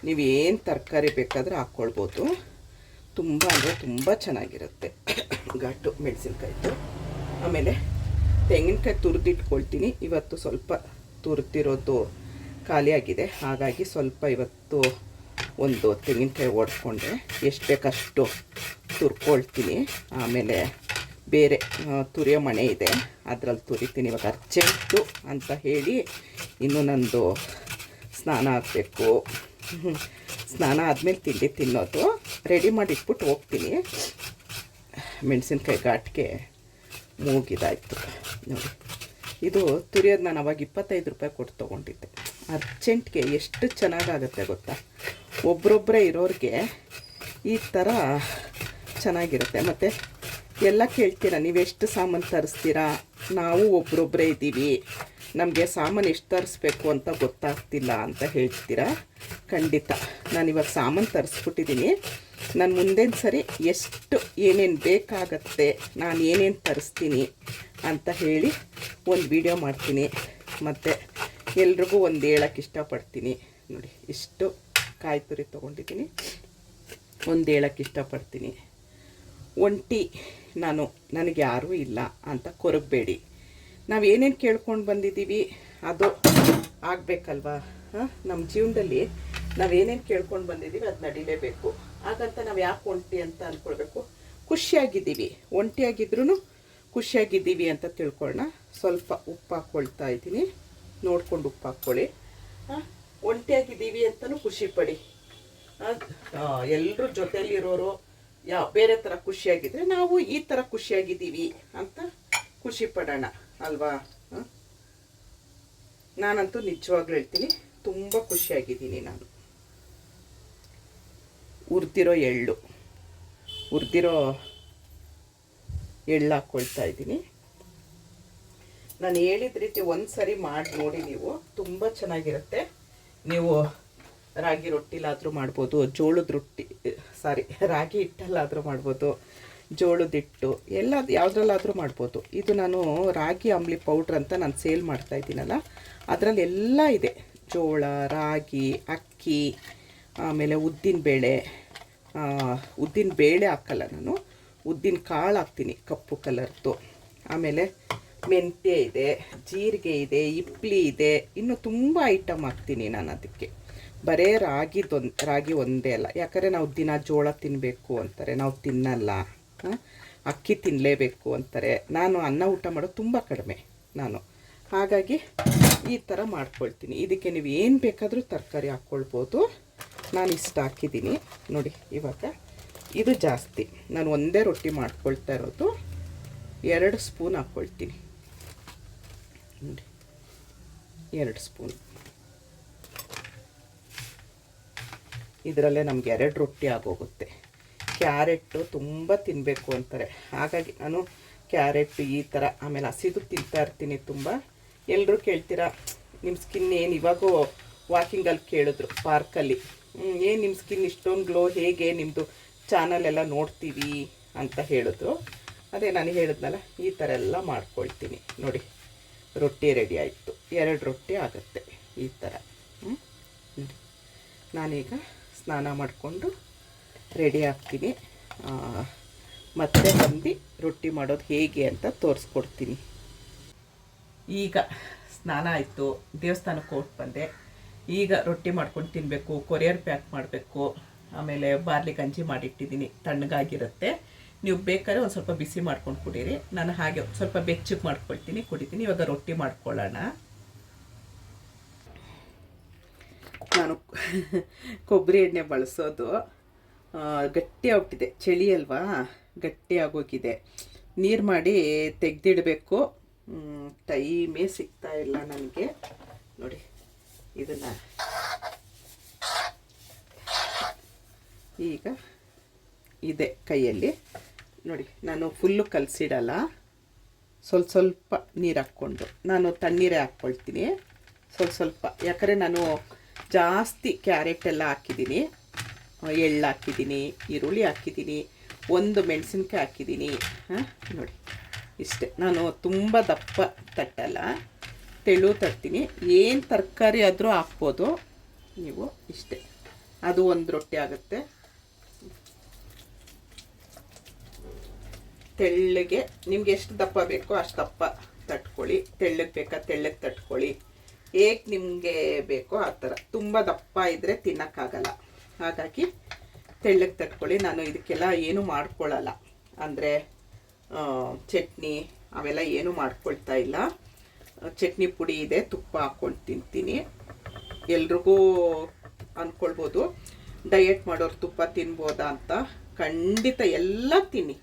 ನೀವು ಏನು ತರಕಾರಿ ಬೇಕಾದರೂ ಹಾಕ್ಕೊಳ್ಬೋದು. ತುಂಬ ಅಂದರೆ ತುಂಬ ಚೆನ್ನಾಗಿರುತ್ತೆ ಘಾಟು ಮೆಣಸಿನ್ಕಾಯಿದು. ಆಮೇಲೆ ತೆಂಗಿನಕಾಯಿ ತುರಿದಿಟ್ಕೊಳ್ತೀನಿ. ಇವತ್ತು ಸ್ವಲ್ಪ ತುರಿದಿರೋದು ಖಾಲಿಯಾಗಿದೆ, ಹಾಗಾಗಿ ಸ್ವಲ್ಪ ಇವತ್ತು ಒಂದು ತೆಂಗಿನಕಾಯಿ ಒಡ್ಕೊಂಡೆ, ಎಷ್ಟು ಬೇಕಷ್ಟು ತುರ್ಕೊಳ್ತೀನಿ. ಆಮೇಲೆ ಬೇರೆ ತುರಿಯೋ ಮಣೆ ಇದೆ, ಅದರಲ್ಲಿ ತುರಿತೀನಿ. ಇವಾಗ ಅರ್ಜೆಂಟು ಅಂತ ಹೇಳಿ ಇನ್ನೂ ನಂದು ಸ್ನಾನ ಆಗಬೇಕು. ಸ್ನಾನ ಆದಮೇಲೆ ತಿಂಡಿ ತಿನ್ನೋದು. ರೆಡಿ ಮಾಡಿ ಇಟ್ಬಿಟ್ಟು ಹೋಗ್ತೀನಿ. ಮೆಣಸಿನ್ಕಾಯಿ ಘಾಟ್ಗೆ ಮೂಗಿದಾಯಿತು ನೋಡಿ. ಇದು ತುರಿಯೋದು ನಾನು ಅವಾಗ 25 ರೂಪಾಯಿ ಕೊಟ್ಟು ತೊಗೊಂಡಿದ್ದೆ. ಅರ್ಜೆಂಟ್ಗೆ ಎಷ್ಟು ಚೆನ್ನಾಗಾಗುತ್ತೆ ಗೊತ್ತಾ. ಒಬ್ಬರೊಬ್ಬರೇ ಇರೋರಿಗೆ ಈ ಥರ ಚೆನ್ನಾಗಿರುತ್ತೆ. ಮತ್ತು ಎಲ್ಲ ಕೇಳ್ತೀರಾ, ನೀವೆಷ್ಟು ಸಾಮಾನು ತರಿಸ್ತೀರಾ? ನಾವು ಒಬ್ಬರೊಬ್ಬರೇ ಇದ್ದೀವಿ, ನಮಗೆ ಸಾಮಾನು ಎಷ್ಟು ತರಿಸ್ಬೇಕು ಅಂತ ಗೊತ್ತಾಗ್ತಿಲ್ಲ ಅಂತ ಹೇಳ್ತೀರಾ. ಖಂಡಿತ ನಾನಿವಾಗ ಸಾಮಾನು ತರಿಸ್ಬಿಟ್ಟಿದ್ದೀನಿ. ನಾನು ಮುಂದಿನ ಸರಿ ಎಷ್ಟು ಏನೇನು ಬೇಕಾಗತ್ತೆ, ನಾನು ಏನೇನು ತರಿಸ್ತೀನಿ ಅಂತ ಹೇಳಿ ಒಂದು ವಿಡಿಯೋ ಮಾಡ್ತೀನಿ. ಮತ್ತು ಎಲ್ರಿಗೂ ಒಂದು ಹೇಳೋಕ್ಕೆ ಇಷ್ಟಪಡ್ತೀನಿ. ನೋಡಿ ಇಷ್ಟು ಕಾಯಿ ತುರಿ ತೊಗೊಂಡಿದ್ದೀನಿ, ಒಂದು ಹೇಳೋಕ್ಕೆ ಇಷ್ಟಪಡ್ತೀನಿ. ಒಂಟಿ ನನಗೆ ಯಾರೂ ಇಲ್ಲ ಅಂತ ಕೊರಗಬೇಡಿ. ನಾವು ಏನೇನು ಕೇಳ್ಕೊಂಡು ಬಂದಿದ್ದೀವಿ ಅದು ಆಗಬೇಕಲ್ವಾ. ನಮ್ಮ ಜೀವನದಲ್ಲಿ ನಾವೇನೇನು ಕೇಳ್ಕೊಂಡು ಬಂದಿದ್ದೀವಿ ಅದು ನಡಿಲೇಬೇಕು. ಹಾಗಂತ ನಾವು ಯಾಕೆ ಒಂಟಿ ಅಂತ ಅಂದ್ಕೊಳ್ಬೇಕು. ಖುಷಿಯಾಗಿದ್ದೀವಿ, ಒಂಟಿಯಾಗಿದ್ರೂ ಖುಷಿಯಾಗಿದ್ದೀವಿ ಅಂತ ತಿಳ್ಕೊಳ್ಳೋಣ. ಸ್ವಲ್ಪ ಉಪ್ಪು ಹಾಕ್ಕೊಳ್ತಾ ಇದ್ದೀನಿ, ನೋಡ್ಕೊಂಡು ಉಪ್ಪು ಹಾಕ್ಕೊಳ್ಳಿ. ಒಂಟಿಯಾಗಿದ್ದೀವಿ ಅಂತಲೂ ಖುಷಿಪಡಿ. ಎಲ್ಲರೂ ಜೊತೆಯಲ್ಲಿರೋರು ಬೇರೆ ಥರ ಖುಷಿಯಾಗಿದ್ರೆ ನಾವು ಈ ಥರ ಖುಷಿಯಾಗಿದ್ದೀವಿ ಅಂತ ಖುಷಿ ಪಡೋಣ ಅಲ್ವಾ. ನಾನಂತೂ ನಿಜವಾಗ್ಲೂ ಹೇಳ್ತೀನಿ, ತುಂಬ ಖುಷಿಯಾಗಿದ್ದೀನಿ ನಾನು. ಹುರಿದಿರೋ ಎಳ್ಳು ಹಾಕ್ಕೊಳ್ತಾ ಇದ್ದೀನಿ. ನಾನು ಹೇಳಿದ ರೀತಿ ಒಂದು ಸರಿ ಮಾಡಿ ನೋಡಿ, ನೀವು ತುಂಬ ಚೆನ್ನಾಗಿರುತ್ತೆ. ನೀವು ರಾಗಿ ರೊಟ್ಟಿಲಾದರೂ ಮಾಡ್ಬೋದು, ಜೋಳದ ರೊಟ್ಟಿ ರಾಗಿ ಹಿಟ್ಟಲ್ಲಾದರೂ ಮಾಡ್ಬೋದು, ಜೋಳದ ಹಿಟ್ಟು ಎಲ್ಲ ಯಾವುದ್ರಲ್ಲಾದರೂ ಮಾಡ್ಬೋದು. ಇದು ನಾನು ರಾಗಿ ಅಂಬ್ಲಿ ಪೌಡ್ರ್ ಅಂತ ನಾನು ಸೇಲ್ ಮಾಡ್ತಾ ಇದ್ದೀನಲ್ಲ, ಅದರಲ್ಲಿ ಎಲ್ಲ ಇದೆ. ಜೋಳ, ರಾಗಿ, ಅಕ್ಕಿ, ಆಮೇಲೆ ಉದ್ದಿನ ಬೇಳೆ ಹಾಕಲ್ಲ ನಾನು, ಉದ್ದಿನ ಕಾಳು ಹಾಕ್ತೀನಿ ಕಪ್ಪು ಕಲರ್ದು. ಆಮೇಲೆ ಮೆಂತ್ಯ ಇದೆ, ಜೀರಿಗೆ ಇದೆ, ಇಪ್ಲಿ ಇದೆ, ಇನ್ನೂ ತುಂಬ ಐಟಮ್ ಹಾಕ್ತೀನಿ ನಾನು ಅದಕ್ಕೆ. ಬರೇ ರಾಗಿ ಒಂದೇ ಅಲ್ಲ, ಯಾಕಂದರೆ ನಾವು ದಿನ ಜೋಳ ತಿನ್ನಬೇಕು ಅಂತಾರೆ, ನಾವು ತಿನ್ನಲ್ಲ. ಅಕ್ಕಿ ತಿನ್ನಲೇಬೇಕು ಅಂತಾರೆ. ನಾನು ಅನ್ನ ಊಟ ಮಾಡೋದು ತುಂಬ ಕಡಿಮೆ ನಾನು, ಹಾಗಾಗಿ ಈ ಥರ ಮಾಡ್ಕೊಳ್ತೀನಿ. ಇದಕ್ಕೆ ನೀವು ಏನು ಬೇಕಾದರೂ ತರಕಾರಿ ಹಾಕ್ಕೊಳ್ಬೋದು. ನಾನು ಇಷ್ಟು ಹಾಕಿದ್ದೀನಿ ನೋಡಿ. ಇವಾಗ ಇದು ಜಾಸ್ತಿ, ನಾನು ಒಂದೇ ರೊಟ್ಟಿ ಮಾಡ್ಕೊಳ್ತಾ ಇರೋದು. 2 ಸ್ಪೂನ್ ಹಾಕ್ಕೊಳ್ತೀನಿ ನೋಡಿ, 2 ಸ್ಪೂನ್. ಇದರಲ್ಲೇ ನಮಗೆ 2 ರೊಟ್ಟಿ ಆಗೋಗುತ್ತೆ. ಕ್ಯಾರೆಟು ತುಂಬ ತಿನ್ನಬೇಕು ಅಂತಾರೆ, ಹಾಗಾಗಿ ನಾನು ಕ್ಯಾರೆಟ್ ಈ ಥರ, ಆಮೇಲೆ ಹಸಿದು ತಿಂತಾ ಇರ್ತೀನಿ ತುಂಬ. ಎಲ್ಲರೂ ಕೇಳ್ತೀರಾ ನಿಮ್ಮ ಸ್ಕಿನ್ ಏನು, ಇವಾಗೂ ವಾಕಿಂಗಲ್ಲಿ ಕೇಳಿದ್ರು ಪಾರ್ಕಲ್ಲಿ, ಏನು ನಿಮ್ಮ ಸ್ಕಿನ್ ಇಷ್ಟೊಂದು ಗ್ಲೋ, ಹೇಗೆ ನಿಮ್ಮದು ಚಾನಲ್ ಎಲ್ಲ ನೋಡ್ತೀವಿ ಅಂತ ಹೇಳಿದ್ರು. ಅದೇ ನಾನು ಹೇಳಿದ್ನಲ್ಲ, ಈ ಥರ ಎಲ್ಲ ಮಾಡ್ಕೊಳ್ತೀನಿ ನೋಡಿ. ರೊಟ್ಟಿ ರೆಡಿ ಆಯಿತು, 2 ರೊಟ್ಟಿ ಆಗುತ್ತೆ ಈ ಥರ. ನಾನೀಗ ಸ್ನಾನ ಮಾಡಿಕೊಂಡು ರೆಡಿ ಆಗ್ತೀನಿ, ಮತ್ತೆ ಬಂದು ರೊಟ್ಟಿ ಮಾಡೋದು ಹೇಗೆ ಅಂತ ತೋರಿಸ್ಕೊಡ್ತೀನಿ. ಈಗ ಸ್ನಾನ ಆಯಿತು, ದೇವಸ್ಥಾನಕ್ಕೆ ಹೋಗಿ ಬಂದೆ. ಈಗ ರೊಟ್ಟಿ ಮಾಡ್ಕೊಂಡು ತಿನ್ನಬೇಕು, ಕೊರಿಯರ್ ಪ್ಯಾಕ್ ಮಾಡಬೇಕು. ಆಮೇಲೆ ಬಾರ್ಲಿ ಗಂಜಿ ಮಾಡಿಟ್ಟಿದ್ದೀನಿ, ತಣ್ಣಗಾಗಿರುತ್ತೆ. ನೀವು ಬೇಕಾದ್ರೆ ಒಂದು ಸ್ವಲ್ಪ ಬಿಸಿ ಮಾಡ್ಕೊಂಡು ಕುಡೀರಿ. ನಾನು ಹಾಗೆ ಸ್ವಲ್ಪ ಬೆಚ್ಚಗೆ ಮಾಡ್ಕೊಳ್ತೀನಿ, ಕುಡಿತೀನಿ. ಇವಾಗ ರೊಟ್ಟಿ ಮಾಡ್ಕೊಳ್ಳೋಣ. ನಾನು ಕೊಬ್ಬರಿ ಎಣ್ಣೆ ಬಳಸೋದು ಗಟ್ಟಿ ಆಗ್ಬಿಟ್ಟಿದೆ, ಚಳಿ ಅಲ್ವಾ, ಗಟ್ಟಿ ಆಗೋಗಿದೆ. ನೀರು ಮಾಡಿ ತೆಗೆದಿಡಬೇಕು, ಟೈಮೇ ಸಿಗ್ತಾ ಇಲ್ಲ ನನಗೆ. ನೋಡಿ ಇದನ್ನು ಈಗ ಇದೆ ಕೈಯಲ್ಲಿ ನೋಡಿ. ನಾನು ಫುಲ್ಲು ಕಲಸಿಡಲ್ಲ, ಸ್ವಲ್ಪ ನೀರು ಹಾಕ್ಕೊಂಡು ನಾನು ತಣ್ಣೀರೇ ಹಾಕ್ಕೊಳ್ತೀನಿ, ಸ್ವಲ್ಪ. ಯಾಕಂದರೆ ನಾನು ಜಾಸ್ತಿ ಕ್ಯಾರೆಟ್ ಎಲ್ಲ ಹಾಕಿದ್ದೀನಿ, ಎಳ್ಳು ಹಾಕಿದ್ದೀನಿ, ಈರುಳ್ಳಿ ಹಾಕಿದ್ದೀನಿ, 1 ಮೆಣಸಿನ್ಕಾಯಿ ಹಾಕಿದ್ದೀನಿ. ನೋಡಿ ಇಷ್ಟೇ. ನಾನು ತುಂಬ ದಪ್ಪ ತಟ್ಟಲ್ಲ, ತೆಳು ತರ್ತೀನಿ. ಏನು ತರಕಾರಿ ಆದರೂ ಹಾಕ್ಬೋದು ನೀವು, ಇಷ್ಟೇ. ಅದು 1 ರೊಟ್ಟಿ ಆಗುತ್ತೆ. ತೆಳ್ಳಗೆ ನಿಮ್ಗೆ ಎಷ್ಟು ದಪ್ಪ ಬೇಕೋ ಅಷ್ಟು ದಪ್ಪ ತಟ್ಕೊಳ್ಳಿ, ತೆಳ್ಳಗೆ ಬೇಕಾ ತೆಳ್ಳಗೆ ತಟ್ಕೊಳ್ಳಿ, ಹೇಗೆ ನಿಮಗೆ ಬೇಕೋ ಆ ಥರ. ತುಂಬ ದಪ್ಪ ಇದ್ದರೆ ತಿನ್ನೋಕ್ಕಾಗಲ್ಲ, ಹಾಗಾಗಿ ತೆಳ್ಳಗೆ ತಟ್ಕೊಳ್ಳಿ. ನಾನು ಇದಕ್ಕೆಲ್ಲ ಏನೂ ಮಾಡ್ಕೊಳ್ಳಲ್ಲ, ಅಂದರೆ ಚಟ್ನಿ ಅವೆಲ್ಲ ಏನೂ ಮಾಡ್ಕೊಳ್ತಾ ಇಲ್ಲ. ಚಟ್ನಿ ಪುಡಿ ಇದೆ, ತುಪ್ಪ ಹಾಕ್ಕೊಂಡು ತಿಂತೀನಿ. ಎಲ್ರಿಗೂ ಅಂದ್ಕೊಳ್ಬೋದು ಡಯಟ್ ಮಾಡೋರು ತುಪ್ಪ ತಿನ್ಬೋದಾ ಅಂತ. ಖಂಡಿತ ಎಲ್ಲ ತಿನ್ನಿ,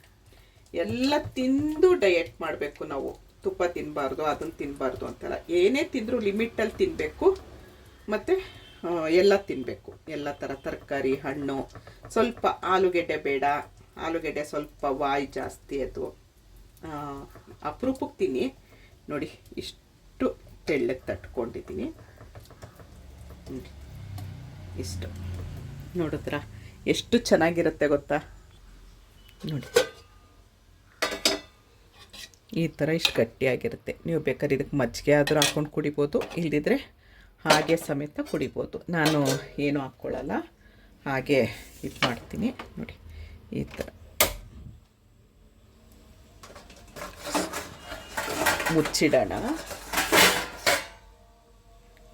ಎಲ್ಲ ತಿಂದು ಡಯಟ್ ಮಾಡಬೇಕು ನಾವು. ತುಪ್ಪ ತಿನ್ನಬಾರ್ದು, ಅದನ್ನು ತಿನ್ನಬಾರ್ದು ಅಂತೆಲ್ಲ. ಏನೇ ತಿಂದರೂ ಲಿಮಿಟಲ್ಲಿ ತಿನ್ನಬೇಕು, ಮತ್ತು ಎಲ್ಲ ತಿನ್ನಬೇಕು, ಎಲ್ಲ ಥರ ತರಕಾರಿ, ಹಣ್ಣು. ಸ್ವಲ್ಪ ಆಲೂಗೆಡ್ಡೆ ಬೇಡ, ಆಲೂಗೆಡ್ಡೆ ಸ್ವಲ್ಪ ವಾಯು ಜಾಸ್ತಿ, ಅದು ಅಪರೂಪಕ್ಕೆ ತಿನ್ನಿ. ನೋಡಿ ಇಷ್ಟು ತೆಳ್ಳಗೆ ತಟ್ಕೊಂಡಿದ್ದೀನಿ, ಇಷ್ಟು. ನೋಡಿದ್ರಾ ಎಷ್ಟು ಚೆನ್ನಾಗಿರುತ್ತೆ ಗೊತ್ತಾ? ನೋಡಿ ಈ ಥರ ಇಷ್ಟು ಗಟ್ಟಿಯಾಗಿರುತ್ತೆ. ನೀವು ಬೇಕಾದ್ರೆ ಇದಕ್ಕೆ ಮಜ್ಜಿಗೆ ಆದರೂ ಹಾಕ್ಕೊಂಡು ಕುಡಿಬೋದು, ಇಲ್ಲದಿದ್ದರೆ ಹಾಗೆ ಸಮೇತ ಕುಡಿಬೋದು. ನಾನು ಏನೂ ಹಾಕ್ಕೊಳ್ಳಲ್ಲ, ಹಾಗೆ ಇದು ಮಾಡ್ತೀನಿ ನೋಡಿ. ಈ ಥರ ಮುಚ್ಚಿಡೋಣ.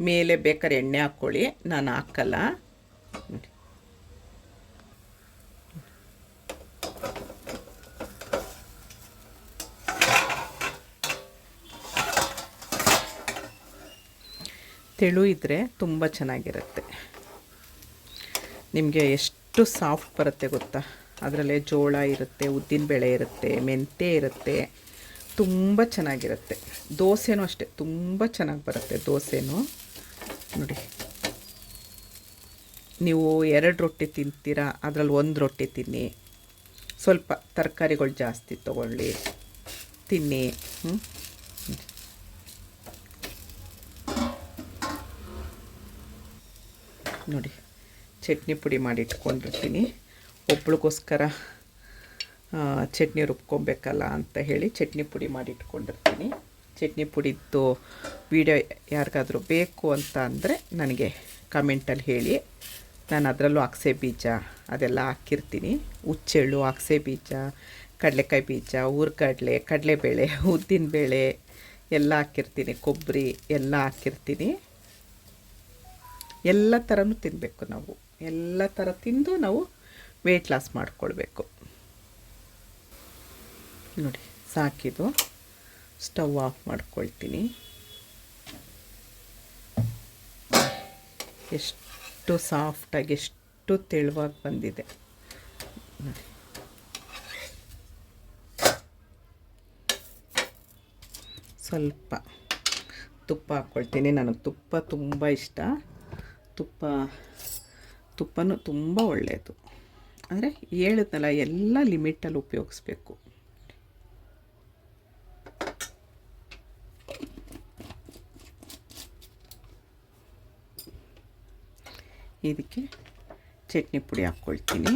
ಮೇಲೆ ಬೇಕಾದ್ರೆ ಎಣ್ಣೆ ಹಾಕ್ಕೊಳ್ಳಿ, ನಾನು ಹಾಕಲ್ಲ ನೋಡಿ. ತೆಳು ಇದ್ದರೆ ತುಂಬ ಚೆನ್ನಾಗಿರುತ್ತೆ. ನಿಮಗೆ ಎಷ್ಟು ಸಾಫ್ಟ್ ಬರುತ್ತೆ ಗೊತ್ತಾ? ಅದರಲ್ಲೇ ಜೋಳ ಇರುತ್ತೆ, ಉದ್ದಿನಬೇಳೆ ಇರುತ್ತೆ, ಮೆಂತ್ಯ ಇರುತ್ತೆ, ತುಂಬ ಚೆನ್ನಾಗಿರುತ್ತೆ. ದೋಸೆನೂ ಅಷ್ಟೇ ತುಂಬ ಚೆನ್ನಾಗಿ ಬರುತ್ತೆ ದೋಸೆನೂ. ನೋಡಿ, ನೀವು 2 ರೊಟ್ಟಿ ತಿಂತೀರಾ, ಅದರಲ್ಲಿ 1 ರೊಟ್ಟಿ ತಿನ್ನಿ, ಸ್ವಲ್ಪ ತರಕಾರಿಗಳು ಜಾಸ್ತಿ ತೊಗೊಳ್ಳಿ, ತಿನ್ನಿ. ನೋಡಿ, ಚಟ್ನಿ ಪುಡಿ ಮಾಡಿ ಇಟ್ಕೊಂಡಿರ್ತೀನಿ. ಒಬ್ಳಿಗೋಸ್ಕರ ಚಟ್ನಿ ರುಬ್ಕೊಬೇಕಲ್ಲ ಅಂತ ಹೇಳಿ ಚಟ್ನಿ ಪುಡಿ ಮಾಡಿ ಇಟ್ಕೊಂಡಿರ್ತೀನಿ. ಚಟ್ನಿ ಪುಡಿದ್ದು ವಿಡಿಯೋ ಯಾರಿಗಾದರೂ ಬೇಕು ಅಂತ ಅಂದರೆ ನನಗೆ ಕಮೆಂಟಲ್ಲಿ ಹೇಳಿ. ನಾನು ಅದರಲ್ಲೂ ಅಗಸೆ ಬೀಜ ಅದೆಲ್ಲ ಹಾಕಿರ್ತೀನಿ. ಹುಚ್ಚೆಳ್ಳು, ಅಗಸೆ ಬೀಜ, ಕಡಲೆಕಾಯಿ ಬೀಜ, ಹುರ್ಗಡ್ಲೆ, ಕಡಲೆಬೇಳೆ, ಉದ್ದಿನಬೇಳೆ ಎಲ್ಲ ಹಾಕಿರ್ತೀನಿ, ಕೊಬ್ಬರಿ ಎಲ್ಲ ಹಾಕಿರ್ತೀನಿ. ಎಲ್ಲ ಥರನೂ ತಿನ್ನಬೇಕು ನಾವು. ಎಲ್ಲ ಥರ ತಿಂದು ನಾವು ವೆಯ್ಟ್ ಲಾಸ್ ಮಾಡ್ಕೊಳ್ಬೇಕು. ನೋಡಿ, ಸಾಕಿದು. ಸ್ಟವ್ ಆಫ್ ಮಾಡ್ಕೊಳ್ತೀನಿ. ಎಷ್ಟು ಸಾಫ್ಟಾಗಿ, ಎಷ್ಟು ತೆಳುವಾಗಿ ಬಂದಿದೆ ನೋಡಿ. ಸ್ವಲ್ಪ ತುಪ್ಪ ಹಾಕ್ಕೊಳ್ತೀನಿ. ನನಗೆ ತುಪ್ಪ ತುಂಬ ಇಷ್ಟ. ತುಪ್ಪನೂ ತುಂಬ ಒಳ್ಳೆಯದು. ಅಂದರೆ ಹೇಳಿದ್ನಲ್ಲ, ಎಲ್ಲ ಲಿಮಿಟಲ್ಲಿ ಉಪಯೋಗಿಸ್ಬೇಕು. ಇದಕ್ಕೆ ಚಟ್ನಿ ಪುಡಿ ಹಾಕ್ಕೊಳ್ತೀನಿ.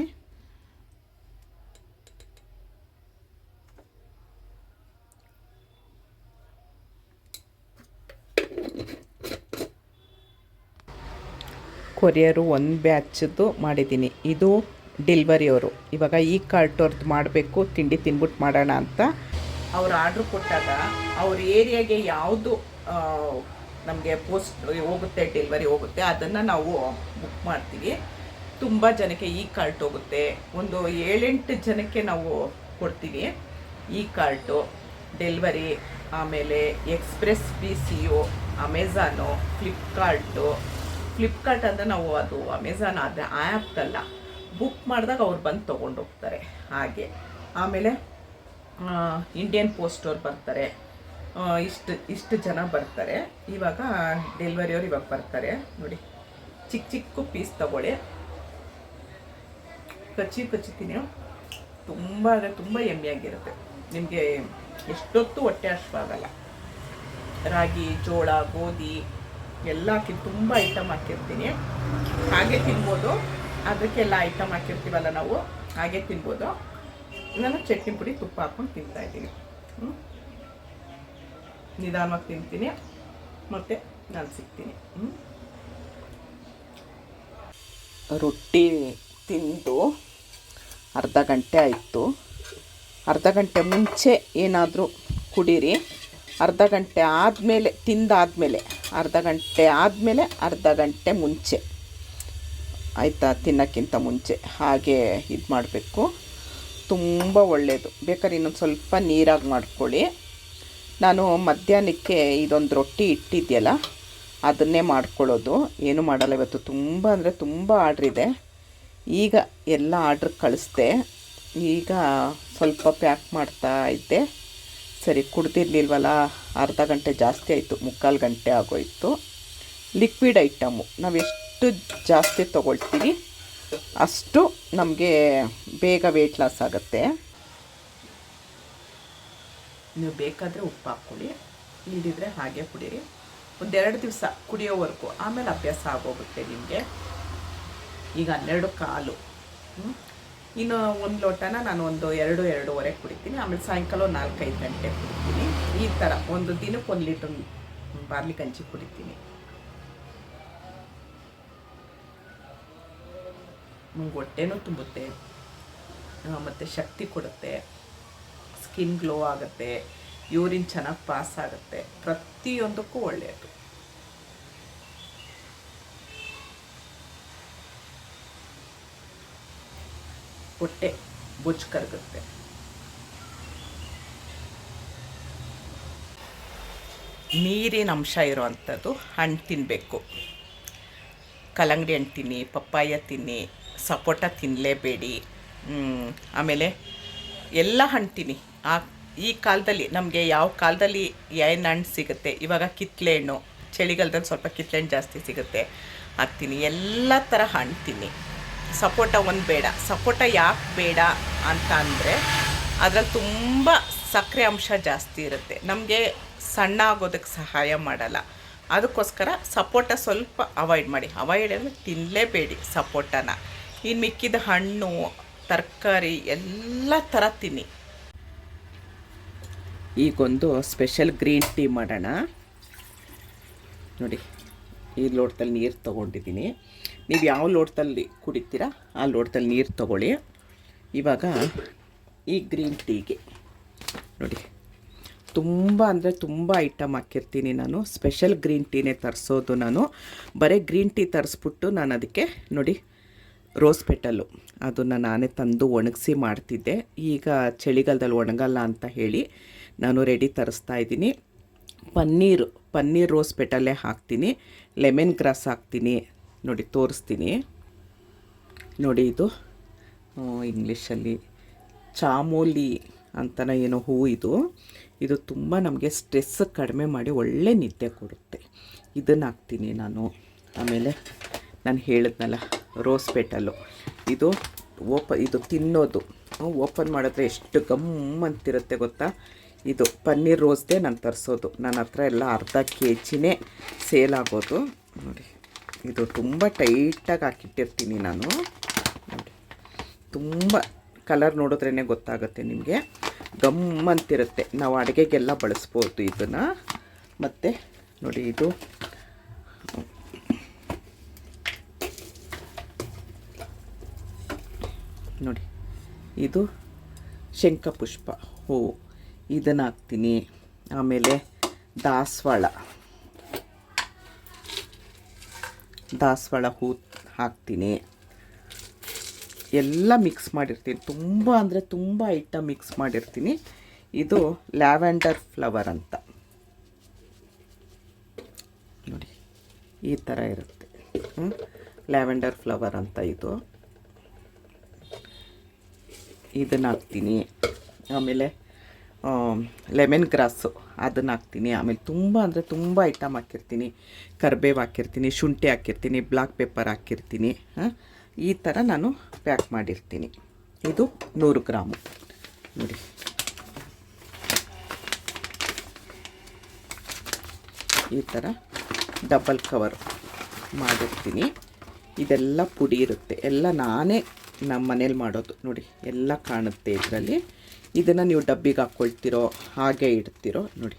ಕೊರಿಯರು 1 ಬ್ಯಾಚದ್ದು ಮಾಡಿದ್ದೀನಿ. ಇದು ಡೆಲಿವರಿಯವರು ಇವಾಗ ಈ ಕಾರ್ಟವ್ರದ್ದು ಮಾಡಬೇಕು, ತಿಂಡಿ ತಿನ್ಬಿಟ್ಟು ಮಾಡೋಣ ಅಂತ ಅವ್ರು ಆರ್ಡ್ರ್ ಕೊಟ್ಟಾಗ ಅವ್ರ ಏರಿಯಾಗೆ ಯಾವುದು ನಮಗೆ ಪೋಸ್ಟ್ ಹೋಗುತ್ತೆ, ಡೆಲಿವರಿ ಹೋಗುತ್ತೆ, ಅದನ್ನು ನಾವು ಬುಕ್ ಮಾಡ್ತೀವಿ. ತುಂಬ ಜನಕ್ಕೆ ಈ ಕಾರ್ಟ್ ಹೋಗುತ್ತೆ. ಒಂದು 7-8 ಜನಕ್ಕೆ ನಾವು ಕೊಡ್ತೀವಿ ಈ ಕಾರ್ಟು ಡೆಲಿವರಿ. ಆಮೇಲೆ ಎಕ್ಸ್ಪ್ರೆಸ್ PCO, ಅಮೆಝಾನು, ಫ್ಲಿಪ್ಕಾರ್ಟ್ ಅಂದರೆ ನಾವು ಅದು ಅಮೆಝಾನ್ ಆದರೆ ಆ್ಯಪ್ಗಲ್ಲ, ಬುಕ್ ಮಾಡಿದಾಗ ಅವ್ರು ಬಂದು ತೊಗೊಂಡೋಗ್ತಾರೆ ಹಾಗೆ. ಆಮೇಲೆ ಇಂಡಿಯನ್ ಪೋಸ್ಟ್ ಅವ್ರು ಬರ್ತಾರೆ. ಇಷ್ಟು ಜನ ಬರ್ತಾರೆ. ಇವಾಗ ಡೆಲಿವರಿಯವ್ರು ಇವಾಗ ಬರ್ತಾರೆ. ನೋಡಿ, ಚಿಕ್ಕ ಪೀಸ್ ತಗೊಳ್ಳಿ, ಕಚ್ಚಿತೀನಿ. ತುಂಬ ಅಂದರೆ ತುಂಬ ಯಮ್ಮಿಯಾಗಿರುತ್ತೆ. ನಿಮಗೆ ಎಷ್ಟೊತ್ತು ಹೊಟ್ಟೆ ಹಶ್ವಾಗಲ್ಲ. ರಾಗಿ, ಜೋಳ, ಗೋಧಿ ಎಲ್ಲ ಹಾಕಿ ತುಂಬ ಐಟಮ್ ಹಾಕಿರ್ತೀನಿ. ಹಾಗೆ ತಿನ್ಬೋದು, ಅದಕ್ಕೆಲ್ಲ ಐಟಮ್ ಹಾಕಿರ್ತೀವಲ್ಲ ನಾವು, ಹಾಗೆ ತಿನ್ಬೋದು. ನಾನು ಚಟ್ನಿ ಪುಡಿ ತುಪ್ಪ ಹಾಕ್ಕೊಂಡು ತಿಂತಾಯಿದ್ದೀನಿ. ನಿಧಾನವಾಗಿ ತಿಂತೀನಿ. ಮತ್ತು ನಾನು ಸಿಗ್ತೀನಿ. ರೊಟ್ಟಿ ತಿಂದು ಅರ್ಧ ಗಂಟೆ ಆಯಿತು. ಅರ್ಧ ಗಂಟೆ ಮುಂಚೆ ಏನಾದರೂ ಕುಡೀರಿ. ಅರ್ಧ ಗಂಟೆ ಆದಮೇಲೆ, ತಿಂದಾದಮೇಲೆ ಅರ್ಧ ಗಂಟೆ ಆದಮೇಲೆ, ಅರ್ಧ ಗಂಟೆ ಮುಂಚೆ ಆಯಿತಾ, ತಿನ್ನೋಕ್ಕಿಂತ ಮುಂಚೆ ಹಾಗೆ ಇದು ಮಾಡಬೇಕು. ತುಂಬ ಒಳ್ಳೆಯದು. ಬೇಕಾದ್ರೆ ಇನ್ನೊಂದು ಸ್ವಲ್ಪ ನೀರಾಗಿ ಮಾಡ್ಕೊಳ್ಳಿ. ನಾನು ಮಧ್ಯಾಹ್ನಕ್ಕೆ ಇದೊಂದು ರೊಟ್ಟಿ ಇಟ್ಟಿದೆಯಲ್ಲ, ಅದನ್ನೇ ಮಾಡ್ಕೊಳ್ಳೋದು. ಏನು ಮಾಡಲ್ಲ ಇವತ್ತು. ತುಂಬ ಅಂದರೆ ತುಂಬ ಆರ್ಡ್ರಿದೆ. ಈಗ ಎಲ್ಲ ಆರ್ಡ್ರ್ ಕಳಿಸ್ದೆ. ಈಗ ಸ್ವಲ್ಪ ಪ್ಯಾಕ್ ಮಾಡ್ತಾ ಇದ್ದೆ. ಸರಿ, ಕುಡ್ದಿರ್ಲಿಲ್ವಲ್ಲ, ಅರ್ಧ ಗಂಟೆ ಜಾಸ್ತಿ ಆಯಿತು, 3/4 ಗಂಟೆ ಆಗೋಯಿತು. ಲಿಕ್ವಿಡ್ ಐಟಮು ನಾವು ಎಷ್ಟು ಜಾಸ್ತಿ ತೊಗೊಳ್ತೀವಿ ಅಷ್ಟು ನಮಗೆ ಬೇಗ ವೆಯ್ಟ್ ಲಾಸ್ ಆಗುತ್ತೆ. ನೀವು ಬೇಕಾದರೆ ಉಪ್ಪು ಹಾಕ್ಕೊಳ್ಳಿ, ಇಲ್ಲದಿದ್ದರೆ ಹಾಗೆ ಕುಡೀರಿ. 1-2 ದಿವಸ ಕುಡಿಯೋವರೆಗೂ, ಆಮೇಲೆ ಅಭ್ಯಾಸ ಆಗೋಗುತ್ತೆ ನಿಮಗೆ. ಈಗ 12:15. ಇನ್ನು 1 ಲೋಟನ ನಾನು ಒಂದು 2-2.5 ಕುಡಿತೀನಿ. ಆಮೇಲೆ ಸಾಯಂಕಾಲ 4-5 ಗಂಟೆ ಕುಡಿತೀನಿ. ಈ ಥರ ಒಂದು ದಿನಕ್ಕೆ 1 ಲೀಟರ್ ಬಾರ್ಲಿ ಗಂಜಿ ಕುಡಿತೀನಿ. ನಮ್ಗೆ ಹೊಟ್ಟೆನೂ ತುಂಬುತ್ತೆ, ಮತ್ತು ಶಕ್ತಿ ಕೊಡುತ್ತೆ, ಸ್ಕಿನ್ ಗ್ಲೋ ಆಗುತ್ತೆ, ಯೂರಿನ್ ಚೆನ್ನಾಗಿ ಪಾಸ್ ಆಗುತ್ತೆ, ಪ್ರತಿಯೊಂದಕ್ಕೂ ಒಳ್ಳೆಯದು. ಹೊಟ್ಟೆ ಬೊಜ್ಜು ಕರಗುತ್ತೆ. ನೀರಿನ ಅಂಶ ಇರೋವಂಥದ್ದು ಹಣ್ಣು ತಿನ್ನಬೇಕು. ಕಲ್ಲಂಗಡಿ ಹಣ್ಣು ತಿನ್ನಿ, ಪಪ್ಪಾಯ ತಿನ್ನಿ, ಸಪೋಟ ತಿನ್ನಲೇಬೇಡಿ. ಆಮೇಲೆ ಎಲ್ಲ ಹಣ್ತೀನಿ. ಈ ಕಾಲದಲ್ಲಿ ನಮಗೆ ಯಾವ ಕಾಲದಲ್ಲಿ ಏನು ಹಣ್ಣು ಸಿಗುತ್ತೆ, ಇವಾಗ ಕಿತ್ತಳೆ ಹಣ್ಣು, ಚಳಿಗಾಲದಲ್ಲಿ ಸ್ವಲ್ಪ ಕಿತ್ತಳೆ ಹಣ್ಣು ಜಾಸ್ತಿ ಸಿಗುತ್ತೆ, ಹಾಕ್ತೀನಿ. ಎಲ್ಲ ಥರ ಹಣ್ಣು ತಿನ್ನಿ. ಸಪೋಟ ಒಂದು ಬೇಡ. ಸಪೋಟ ಯಾಕೆ ಬೇಡ ಅಂತ ಅಂದರೆ ಅದರಲ್ಲಿ ತುಂಬ ಸಕ್ಕರೆ ಅಂಶ ಜಾಸ್ತಿ ಇರುತ್ತೆ, ನಮಗೆ ಸಣ್ಣ ಆಗೋದಕ್ಕೆ ಸಹಾಯ ಮಾಡಲ್ಲ. ಅದಕ್ಕೋಸ್ಕರ ಸಪೋಟ ಸ್ವಲ್ಪ ಅವಾಯ್ಡ್ ಮಾಡಿ. ಅವಾಯ್ಡ್ ಅಂದರೆ ತಿನ್ನಲೇಬೇಡಿ ಸಪೋಟನ. ಇನ್ನು ಮಿಕ್ಕಿದ ಹಣ್ಣು, ತರಕಾರಿ ಎಲ್ಲ ಥರ ತಿನ್ನಿ. ಈಗೊಂದು ಸ್ಪೆಷಲ್ ಗ್ರೀನ್ ಟೀ ಮಾಡೋಣ. ನೋಡಿ, ಈ ಲೋಟದಲ್ಲಿ ನೀರು ತೊಗೊಂಡಿದ್ದೀನಿ. ನೀವು ಯಾವ ಲೋಟದಲ್ಲಿ ಕುಡಿತೀರಾ ಆ ಲೋಟದಲ್ಲಿ ನೀರು ತೊಗೊಳ್ಳಿ. ಇವಾಗ ಈ ಗ್ರೀನ್ ಟೀಗೆ ನೋಡಿ ತುಂಬ ಅಂದರೆ ತುಂಬ ಐಟಮ್ ಹಾಕಿರ್ತೀನಿ ನಾನು. ಸ್ಪೆಷಲ್ ಗ್ರೀನ್ ಟೀನೇ ತರಿಸೋದು ನಾನು. ಬರೀ ಗ್ರೀನ್ ಟೀ ತರಿಸ್ಬಿಟ್ಟು ನಾನು ಅದಕ್ಕೆ ನೋಡಿ ರೋಸ್ ಪೆಟಲ್ಲು ಅದನ್ನು ನಾನೇ ತಂದು ಒಣಗಿಸಿ ಮಾಡ್ತಿದ್ದೆ. ಈಗ ಚಳಿಗಾಲದಲ್ಲಿ ಒಣಗಲ್ಲ ಅಂತ ಹೇಳಿ ನಾನು ರೆಡಿ ತರಿಸ್ತಾ ಇದ್ದೀನಿ. ಪನ್ನೀರ್ ರೋಸ್ ಪೆಟಲ್ಲೇ ಹಾಕ್ತೀನಿ. ಲೆಮನ್ ಗ್ರಾಸ್ ಹಾಕ್ತೀನಿ. ನೋಡಿ ತೋರಿಸ್ತೀನಿ. ನೋಡಿ ಇದು ಇಂಗ್ಲೀಷಲ್ಲಿ ಚಾಮೋಲಿ ಅಂತಲೇ ಏನೋ ಹೂವು ಇದು ತುಂಬ ನಮಗೆ ಸ್ಟ್ರೆಸ್ ಕಡಿಮೆ ಮಾಡಿ ಒಳ್ಳೆ ನಿದ್ದೆ ಕೊಡುತ್ತೆ. ಇದನ್ನು ಹಾಕ್ತೀನಿ ನಾನು. ಆಮೇಲೆ ನಾನು ಹೇಳಿದ್ನಲ್ಲ ರೋಸ್ ಪೆಟಲ್ಲು, ಇದು ತಿನ್ನೋದು ಓಪನ್ ಮಾಡಿದ್ರೆ ಎಷ್ಟು ಗಮ್ ಅಂತಿರುತ್ತೆ ಗೊತ್ತಾ. ಇದು ಪನ್ನೀರ್ ರೋಸ್ದೇ ನಾನು ತರಿಸೋದು. ನನ್ನ ಹತ್ರ ಎಲ್ಲ ಅರ್ಧ KGನೇ ಸೇಲ್ ಆಗೋದು. ನೋಡಿ ಇದು ತುಂಬ ಟೈಟಾಗಿ ಹಾಕಿಟ್ಟಿರ್ತೀನಿ ನಾನು. ನೋಡಿ ತುಂಬ ಕಲರ್ ನೋಡಿದ್ರೇ ಗೊತ್ತಾಗುತ್ತೆ ನಿಮಗೆ, ಗಮ್ ಅಂತಿರುತ್ತೆ. ನಾವು ಅಡುಗೆಗೆಲ್ಲ ಬಳಸ್ಬೋದು ಇದನ್ನು. ಮತ್ತು ನೋಡಿ ಇದು ನೋಡಿ ಇದು ಶಂಖಪುಷ್ಪ ಹೂವು, ಇದನ್ನು ಹಾಕ್ತೀನಿ. ಆಮೇಲೆ ದಾಸವಾಳ ಹೂ ಹಾಕ್ತೀನಿ. ಎಲ್ಲ ಮಿಕ್ಸ್ ಮಾಡಿರ್ತೀನಿ. ತುಂಬ ಅಂದರೆ ತುಂಬ ಐಟಮ್ ಮಿಕ್ಸ್ ಮಾಡಿರ್ತೀನಿ. ಇದು ಲ್ಯಾವೆಂಡರ್ ಫ್ಲವರ್ ಅಂತ ನೋಡಿ ಈ ಥರ ಇರುತ್ತೆ. ಲ್ಯಾವೆಂಡರ್ ಫ್ಲವರ್ ಅಂತ ಇದನ್ನು ಹಾಕ್ತೀನಿ. ಆಮೇಲೆ ಲೆಮನ್ ಗ್ರಾಸು ಅದನ್ನು ಹಾಕ್ತೀನಿ. ಆಮೇಲೆ ತುಂಬ ಅಂದರೆ ತುಂಬ ಐಟಮ್ ಹಾಕಿರ್ತೀನಿ. ಕರಿಬೇವು ಹಾಕಿರ್ತೀನಿ, ಶುಂಠಿ ಹಾಕಿರ್ತೀನಿ, ಬ್ಲ್ಯಾಕ್ ಪೆಪ್ಪರ್ ಹಾಕಿರ್ತೀನಿ. ಈ ಥರ ನಾನು ಪ್ಯಾಕ್ ಮಾಡಿರ್ತೀನಿ. ಇದು 100 ಗ್ರಾಮು ನೋಡಿ. ಈ ಥರ ಡಬಲ್ ಕವರ್ ಮಾಡಿರ್ತೀನಿ. ಇದೆಲ್ಲ ಪುಡಿ ಇರುತ್ತೆ, ಎಲ್ಲ ನಾನೇ ನಮ್ಮ ಮನೇಲಿ ಮಾಡೋದು. ನೋಡಿ ಎಲ್ಲ ಕಾಣುತ್ತೆ ಇದರಲ್ಲಿ. ಇದನ್ನು ನೀವು ಡಬ್ಬಿಗೆ ಹಾಕ್ಕೊಳ್ತಿರೋ ಹಾಗೆ ಇಡ್ತಿರೋ ನೋಡಿ.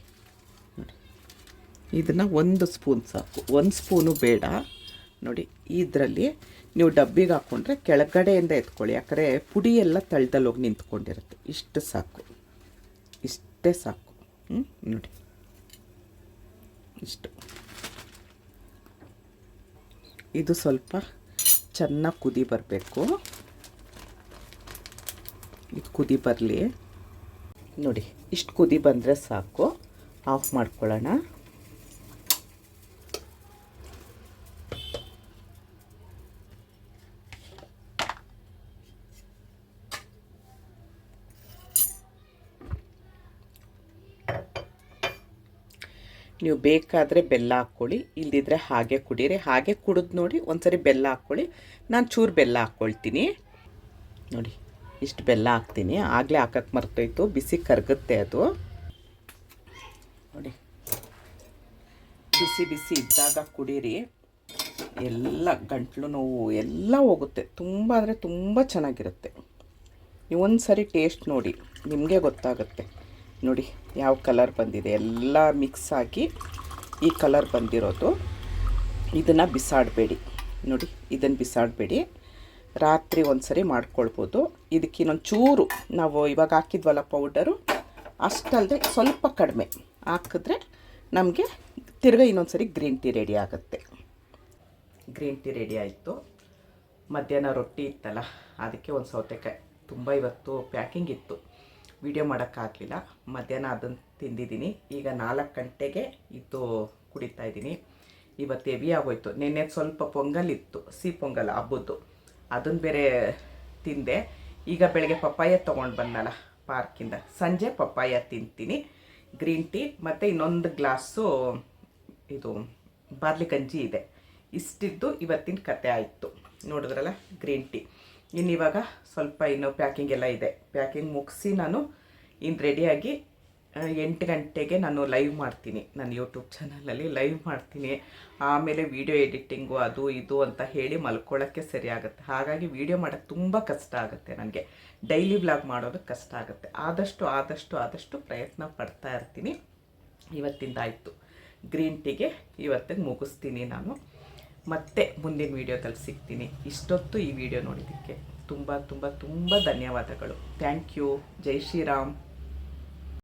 ಇದನ್ನು 1 ಸ್ಪೂನ್ ಸಾಕು, 1 ಸ್ಪೂನು ಬೇಡ. ನೋಡಿ ಇದರಲ್ಲಿ ನೀವು ಡಬ್ಬಿಗೆ ಹಾಕ್ಕೊಂಡ್ರೆ ಕೆಳಗಡೆಯಿಂದ ಎತ್ಕೊಳ್ಳಿ, ಯಾಕಂದರೆ ಪುಡಿ ಎಲ್ಲ ತಳ್ದಲ್ಲಿ ಹೋಗಿ ನಿಂತ್ಕೊಂಡಿರುತ್ತೆ. ಇಷ್ಟು ಸಾಕು, ಇಷ್ಟೇ ಸಾಕು. ನೋಡಿ ಇಷ್ಟು. ಇದು ಸ್ವಲ್ಪ ಚೆನ್ನಾಗಿ ಕುದಿ ಬರಬೇಕು. ಇದು ಕುದಿ ಬರಲಿ. ನೋಡಿ ಇಷ್ಟು ಕುದಿ ಬಂದರೆ ಸಾಕು, ಆಫ್ ಮಾಡ್ಕೊಳ್ಳೋಣ. ನೀವು ಬೇಕಾದರೆ ಬೆಲ್ಲ ಹಾಕ್ಕೊಳ್ಳಿ, ಇಲ್ಲದಿದ್ದರೆ ಹಾಗೆ ಕುಡೀರಿ. ಹಾಗೆ ಕುಡಿದು ನೋಡಿ, ಒಂದ್ಸರಿ ಬೆಲ್ಲ ಹಾಕ್ಕೊಳ್ಳಿ. ನಾನು ಚೂರು ಬೆಲ್ಲ ಹಾಕ್ಕೊಳ್ತೀನಿ. ನೋಡಿ ಇಷ್ಟು ಬೆಲ್ಲ ಹಾಕ್ತೀನಿ. ಆಗಲೇ ಹಾಕಕ್ಕೆ ಮರ್ತೋಯ್ತು, ಬಿಸಿ ಕರಗುತ್ತೆ ಅದು. ನೋಡಿ ಬಿಸಿ ಬಿಸಿ ಇದ್ದಾಗ ಕುಡೀರಿ, ಎಲ್ಲ ಗಂಟ್ಲು ನೋವು ಎಲ್ಲ ಹೋಗುತ್ತೆ. ತುಂಬ ಅಂದರೆ ತುಂಬ ಚೆನ್ನಾಗಿರುತ್ತೆ. ನೀವು ಒಂದು ಸರಿ ಟೇಸ್ಟ್ ನೋಡಿ, ನಿಮಗೆ ಗೊತ್ತಾಗುತ್ತೆ. ನೋಡಿ ಯಾವ ಕಲರ್ ಬಂದಿದೆ, ಎಲ್ಲ ಮಿಕ್ಸ್ ಆಗಿ ಈ ಕಲರ್ ಬಂದಿರೋದು. ಇದನ್ನು ಬಿಸಾಡಬೇಡಿ. ನೋಡಿ ಇದನ್ನು ಬಿಸಾಡಬೇಡಿ, ರಾತ್ರಿ ಒಂದು ಸರಿ ಮಾಡ್ಕೊಳ್ಬೋದು. ಇದಕ್ಕೆ ಇನ್ನೊಂದು ಚೂರು ನಾವು ಇವಾಗ ಹಾಕಿದ್ವಲ್ಲ ಪೌಡರು, ಅಷ್ಟಲ್ಲದೆ ಸ್ವಲ್ಪ ಕಡಿಮೆ ಹಾಕಿದ್ರೆ ನಮಗೆ ತಿರ್ಗಾ ಇನ್ನೊಂದು ಸರಿ ಗ್ರೀನ್ ಟೀ ರೆಡಿ ಆಗುತ್ತೆ. ಗ್ರೀನ್ ಟೀ ರೆಡಿ ಆಯಿತು. ಮಧ್ಯಾಹ್ನ ರೊಟ್ಟಿ ಇತ್ತಲ್ಲ, ಅದಕ್ಕೆ ಒಂದು ಸೌತೆಕಾಯಿ ತುಂಬ ಇವತ್ತು ಪ್ಯಾಕಿಂಗ್ ಇತ್ತು, ವಿಡಿಯೋ ಮಾಡೋಕ್ಕಾಗಲಿಲ್ಲ. ಮಧ್ಯಾಹ್ನ ಅದನ್ನು ತಿಂದಿದ್ದೀನಿ. ಈಗ 4 ಗಂಟೆಗೆ ಇದು ಕುಡಿತಾ ಇದ್ದೀನಿ. ಇವತ್ತು ಹೆವಿ ಆಗೋಯ್ತು. ನಿನ್ನೆ ಸ್ವಲ್ಪ ಪೊಂಗಲ್ ಇತ್ತು, ಸಿಹಿ ಪೊಂಗಲ್ ಹಬ್ಬದ್ದು, ಅದನ್ನು ಬೇರೆ ತಿಂದೆ. ಈಗ ಬೆಳಗ್ಗೆ ಪಪ್ಪಾಯ ತೊಗೊಂಡು ಬಂದಲ್ಲ ಪಾರ್ಕಿಂದ, ಸಂಜೆ ಪಪ್ಪಾಯ ತಿಂತೀನಿ, ಗ್ರೀನ್ ಟೀ ಮತ್ತು ಇನ್ನೊಂದು ಗ್ಲಾಸು ಇದು ಬಾರ್ಲಿ ಗಂಜಿ ಇದೆ. ಇಷ್ಟಿದ್ದು ಇವತ್ತಿನ ಕತೆ ಆಯಿತು. ನೋಡಿದ್ರಲ್ಲ ಗ್ರೀನ್ ಟೀ. ಇನ್ನಿವಾಗ ಸ್ವಲ್ಪ ಇನ್ನೂ ಪ್ಯಾಕಿಂಗ್ ಎಲ್ಲ ಇದೆ. ಪ್ಯಾಕಿಂಗ್ ಮುಗಿಸಿ ನಾನು ಇನ್ನು ರೆಡಿಯಾಗಿ 8 ಗಂಟೆಗೆ ನಾನು ಲೈವ್ ಮಾಡ್ತೀನಿ. ನನ್ನ ಯೂಟ್ಯೂಬ್ ಚಾನಲಲ್ಲಿ ಲೈವ್ ಮಾಡ್ತೀನಿ. ಆಮೇಲೆ ವೀಡಿಯೋ ಎಡಿಟಿಂಗು ಅದು ಇದು ಅಂತ ಹೇಳಿ ಮಲ್ಕೊಳ್ಳೋಕ್ಕೆ ಸರಿ ಆಗುತ್ತೆ. ಹಾಗಾಗಿ ವೀಡಿಯೋ ಮಾಡೋಕ್ಕೆ ತುಂಬ ಕಷ್ಟ ಆಗುತ್ತೆ ನನಗೆ. ಡೈಲಿ ವ್ಲಾಗ್ ಮಾಡೋದು ಕಷ್ಟ ಆಗುತ್ತೆ. ಆದಷ್ಟು ಪ್ರಯತ್ನ ಪಡ್ತಾ ಇರ್ತೀನಿ. ಇವತ್ತಿಂದಾಯಿತು ಗ್ರೀನ್ ಟೀಗೆ ಇವತ್ತಿಗೆ ಮುಗಿಸ್ತೀನಿ ನಾನು. ಮತ್ತೆ ಮುಂದಿನ ವೀಡಿಯೋದಲ್ಲಿ ಸಿಗ್ತೀನಿ. ಇಷ್ಟೊತ್ತು ಈ ವಿಡಿಯೋ ನೋಡಿದ್ದಕ್ಕೆ ತುಂಬ ಧನ್ಯವಾದಗಳು. Thank you. ಜೈ ಶ್ರೀರಾಮ್.